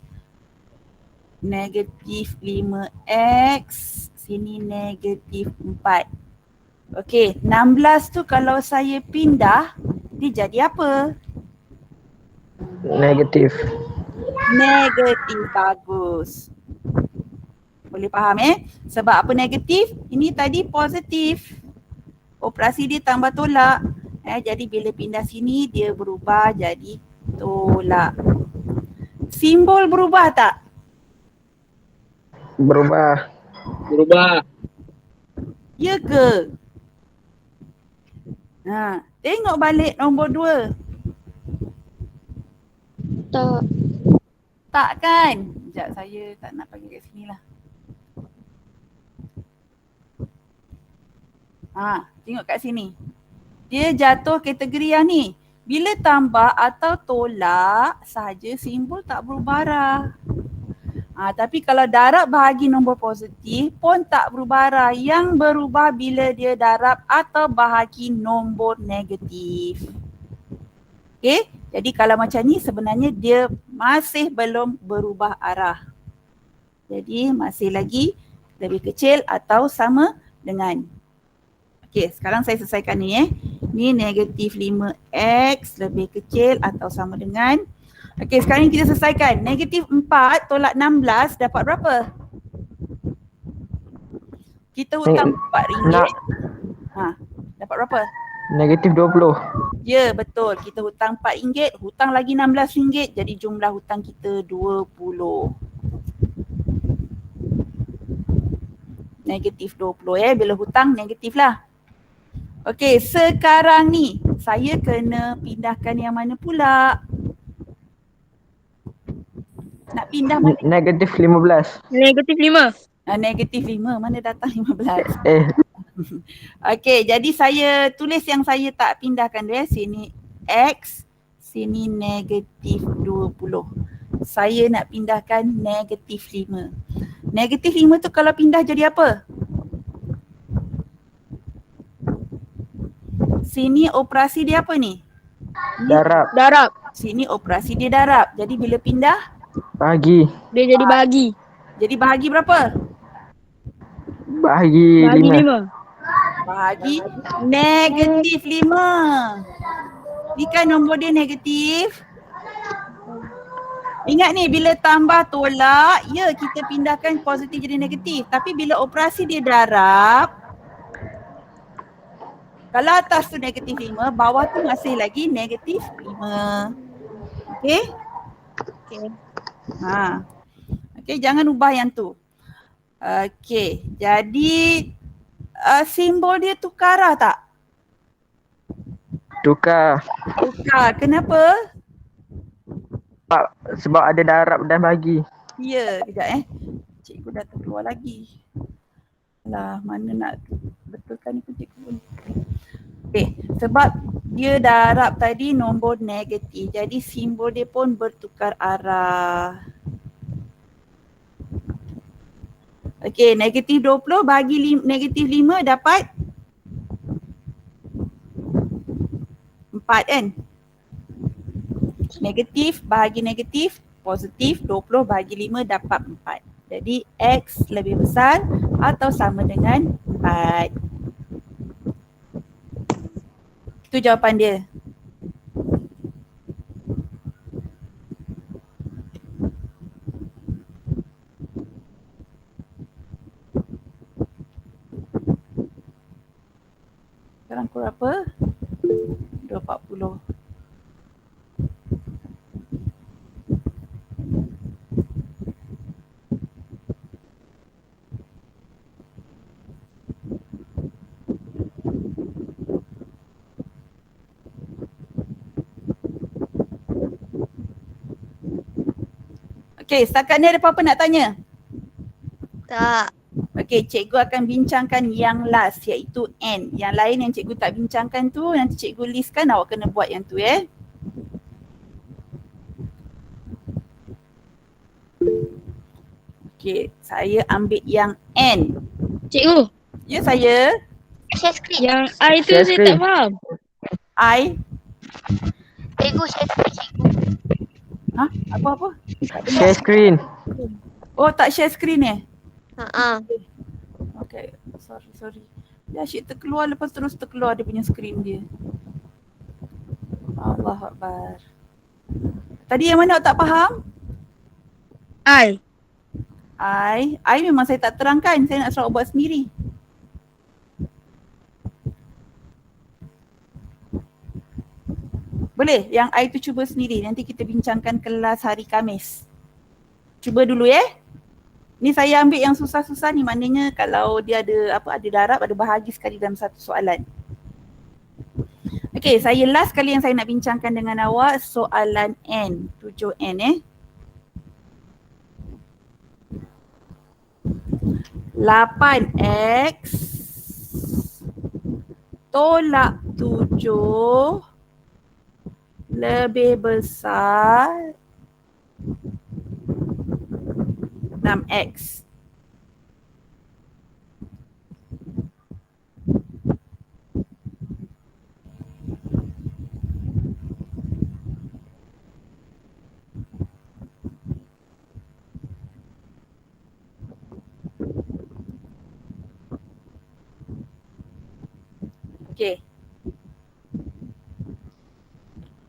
Negatif 5X. Sini negatif 4. Okey, 16 tu kalau saya pindah, dia jadi apa? Negatif. Negatif. Bagus. Boleh faham Sebab apa negatif? Ini tadi positif. Operasi dia tambah tolak. Jadi bila pindah sini dia berubah jadi tolak. Simbol berubah tak? Berubah. Berubah. Ya ke? Tengok balik nombor 2. Tak. Tak kan? Sekejap saya tak nak panggil kat sini lah. Tengok kat sini. Dia jatuh kategori yang ni. Bila tambah atau tolak sahaja simbol tak berubah arah. Tapi kalau darab bahagi nombor positif pun tak berubah arah. Yang berubah bila dia darab atau bahagi nombor negatif. Okay? Jadi kalau macam ni sebenarnya dia masih belum berubah arah. Jadi masih lagi lebih kecil atau sama dengan. Okey, sekarang saya selesaikan ni Ni negatif 5X lebih kecil atau sama dengan. Okey, sekarang ni kita selesaikan. Negatif 4 tolak 16 dapat berapa? Kita hutang RM4. Dapat berapa? Negatif 20. Ya, betul. Kita hutang RM4, hutang lagi RM16, jadi jumlah hutang kita 20. Negatif 20 bila hutang negatif lah. Okey, sekarang ni saya kena pindahkan yang mana pula? Nak pindah mana? Negatif 15. Negatif 5. Negatif 5, mana datang 15? Okey, jadi saya tulis yang saya tak pindahkan dia. Sini X, sini negatif 20. Saya nak pindahkan negatif 5. Negatif 5 tu kalau pindah jadi apa? Sini operasi dia apa ni? Darab. Darab. Sini operasi dia darab. Jadi bila pindah, Bahagi. Dia jadi bahagi. jadi bahagi berapa? Bahagi Bahagi 5. 5. Bahagi negatif 5. Ni kan nombor dia negatif. Ingat ni, bila tambah tolak, ya kita pindahkan positif jadi negatif. Tapi bila operasi dia darab, kalau atas tu negatif 5, bawah tu masih lagi negatif 5. Okey? Okay. Okey, jangan ubah yang tu. Okey, jadi simbol dia tukar tak? Tukar. Tukar. Kenapa? Sebab ada darab dan bagi. Ya, kejap Cikgu dah terkeluar lagi. Alah, mana nak betulkan ni pun cikgu pun. Okey, sebab dia darab tadi nombor negatif. Jadi simbol dia pun bertukar arah. Okey, negatif 20 bagi negatif 5 dapat 4 kan? Negatif bahagi negatif, positif 20 bahagi 5 dapat 4. Jadi X lebih besar atau sama dengan 4. Itu jawapan dia. Sekarang pukul berapa? 2.40. Okey, setakat ni ada apa-apa nak tanya? Tak. Okey, cikgu akan bincangkan yang last iaitu N. Yang lain yang cikgu tak bincangkan tu nanti cikgu listkan, awak kena buat yang tu Okey, saya ambil yang N. Cikgu, Ya saya, Share screen. yang I tu Share saya screen. tak faham. I, Cikgu share screen cikgu. apa-apa? Share screen. Oh, tak share screen Okay, sorry. Dia asyik terkeluar lepas terus terkeluar dia punya screen dia. Allahu Akbar. Tadi yang mana awak tak faham? I memang saya tak terangkan, saya nak suruh awak buat sendiri. Boleh? Yang I tu cuba sendiri, nanti kita bincangkan kelas hari Khamis. Cuba dulu Ni saya ambil yang susah-susah ni, maknanya kalau dia ada ada darab, ada bahagi sekali dalam satu soalan. Okey, saya last kali yang saya nak bincangkan dengan awak soalan N, 7N 8X tolak 7 lebih besar 6X.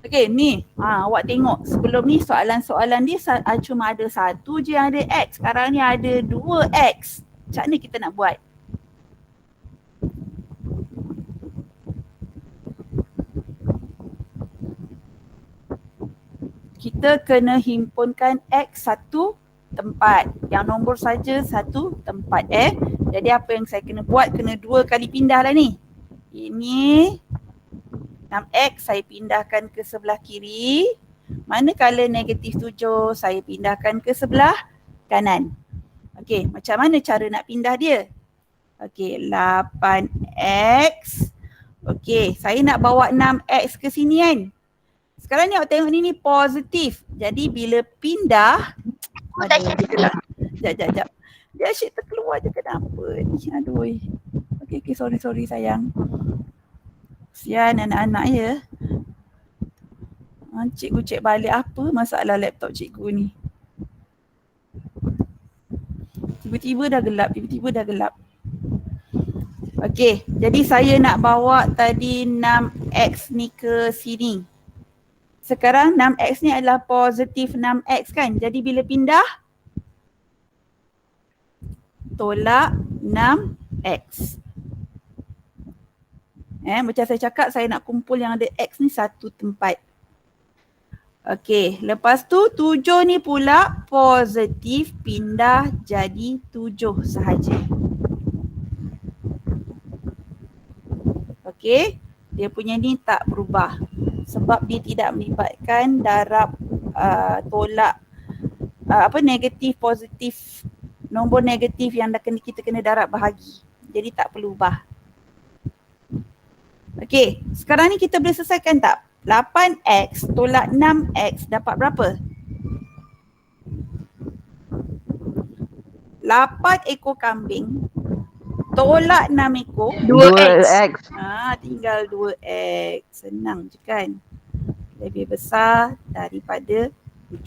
Okey, ni awak tengok sebelum ni soalan-soalan dia cuma ada satu je yang ada X. Sekarang ni ada 2X. Macam mana kita nak buat? Kita kena himpunkan X satu tempat. Yang nombor saja satu tempat Jadi apa yang saya kena buat? Kena 2 kali pindah lah ni. Ini 6X saya pindahkan ke sebelah kiri. Manakala negatif 7 saya pindahkan ke sebelah kanan. Okey, macam mana cara nak pindah dia? Okey, 8X. Okey, saya nak bawa 6X ke sini kan. Sekarang ni awak tengok ni positif. Jadi bila pindah, Sekejap. Dia asyik terkeluar je kenapa ni. Aduh. Okey, sorry sayang. Kesian anak-anak Cikgu cek balik apa masalah laptop cikgu ni. Tiba-tiba dah gelap. Okey, jadi saya nak bawa tadi 6X ni ke sini. Sekarang 6x ni adalah positif 6x kan. Jadi bila pindah, tolak 6x. Macam saya cakap, saya nak kumpul yang ada x ni satu tempat. Okey, lepas tu 7 ni pula positif pindah jadi 7 sahaja. Okey, dia punya ni tak berubah sebab dia tidak melibatkan darab tolak negatif positif, nombor negatif yang kita kena darab bahagi. Jadi tak perlu ubah. Okey, sekarang ni kita boleh selesaikan tak? 8x tolak 6x dapat berapa? 8 ekor kambing tolak 6 ekor 2x. tinggal 2x. Senang je kan? Lebih besar daripada 7.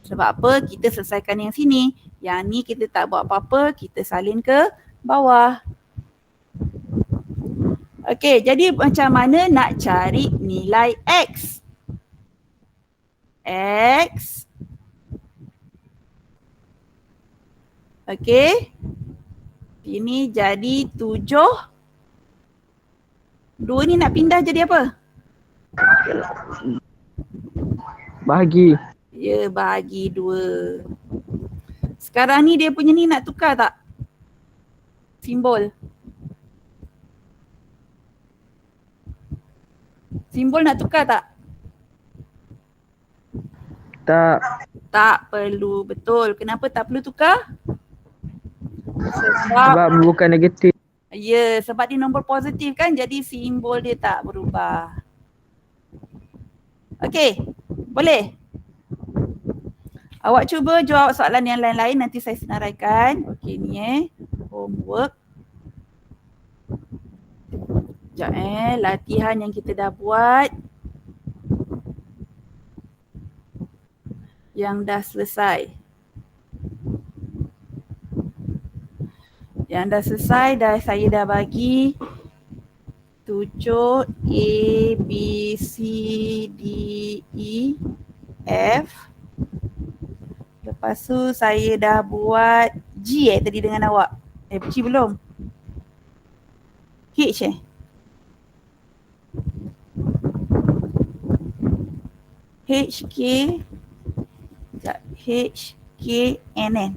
Sebab apa? Kita selesaikan yang sini. Yang ni kita tak buat apa-apa, kita salin ke bawah. Okey, jadi macam mana nak cari nilai x? X. Okey. Ini jadi 7. 2 ni nak pindah jadi apa? Bahagi. Ya, bahagi 2. Sekarang ni dia punya ni nak tukar tak? Simbol. Simbol nak tukar tak? Tak. Tak perlu, betul. Kenapa tak perlu tukar? Sebab bukan negatif. Ya, sebab dia nombor positif kan, jadi simbol dia tak berubah. Okey, boleh? Awak cuba jawab soalan yang lain-lain, nanti saya senaraikan. Okey ni homework. Sekejap latihan yang kita dah buat. Yang dah selesai. Yang dah selesai, saya dah bagi 7 A, B, C, D, E, F. Lepas tu saya dah buat G tadi dengan awak. G belum? H H, K, H, K, N, N.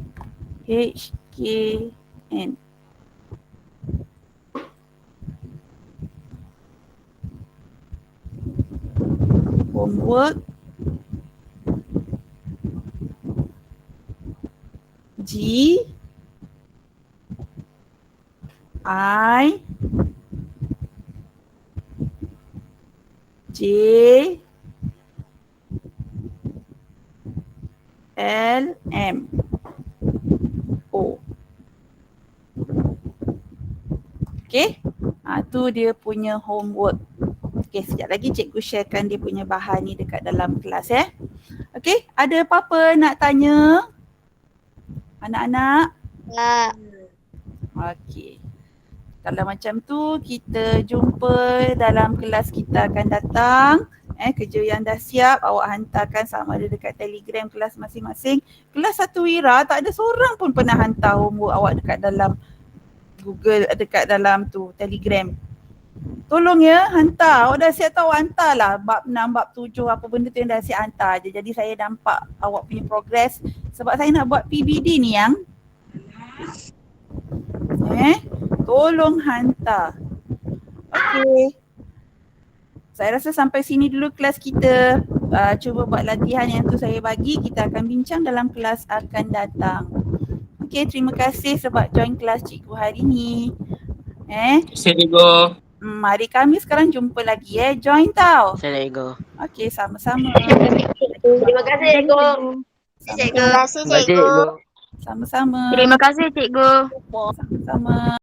H, K, N. Homework. G, I, J, L, M, O. Okay, tu dia punya homework. Okay, sekejap lagi cikgu sharekan dia punya bahan ni dekat dalam kelas Okay, ada apa-apa nak tanya? Anak-anak? Tak. Okay. Kalau macam tu, kita jumpa dalam kelas kita akan datang. Kerja yang dah siap, awak hantarkan sama ada dekat Telegram kelas masing-masing. Kelas 1 Wira, tak ada seorang pun pernah hantar homework awak dekat dalam Google, dekat dalam tu Telegram. Tolong ya, hantar. Awak dah siap tahu, hantarlah bab 6, bab 7, apa benda tu yang dah siap hantar je. Jadi saya nampak awak punya progress sebab saya nak buat PBD ni yang tolong hantar. Okey. Saya rasa sampai sini dulu kelas kita. Cuba buat latihan yang tu saya bagi. Kita akan bincang dalam kelas akan datang. Okey, terima kasih sebab join kelas cikgu hari ni. Cikgu. Hari Khamis sekarang jumpa lagi Join tau. Assalamualaikum. Okey, sama-sama. Terima kasih cikgu. Terima kasih cikgu. Sama-sama. Terima kasih cikgu. Sama-sama.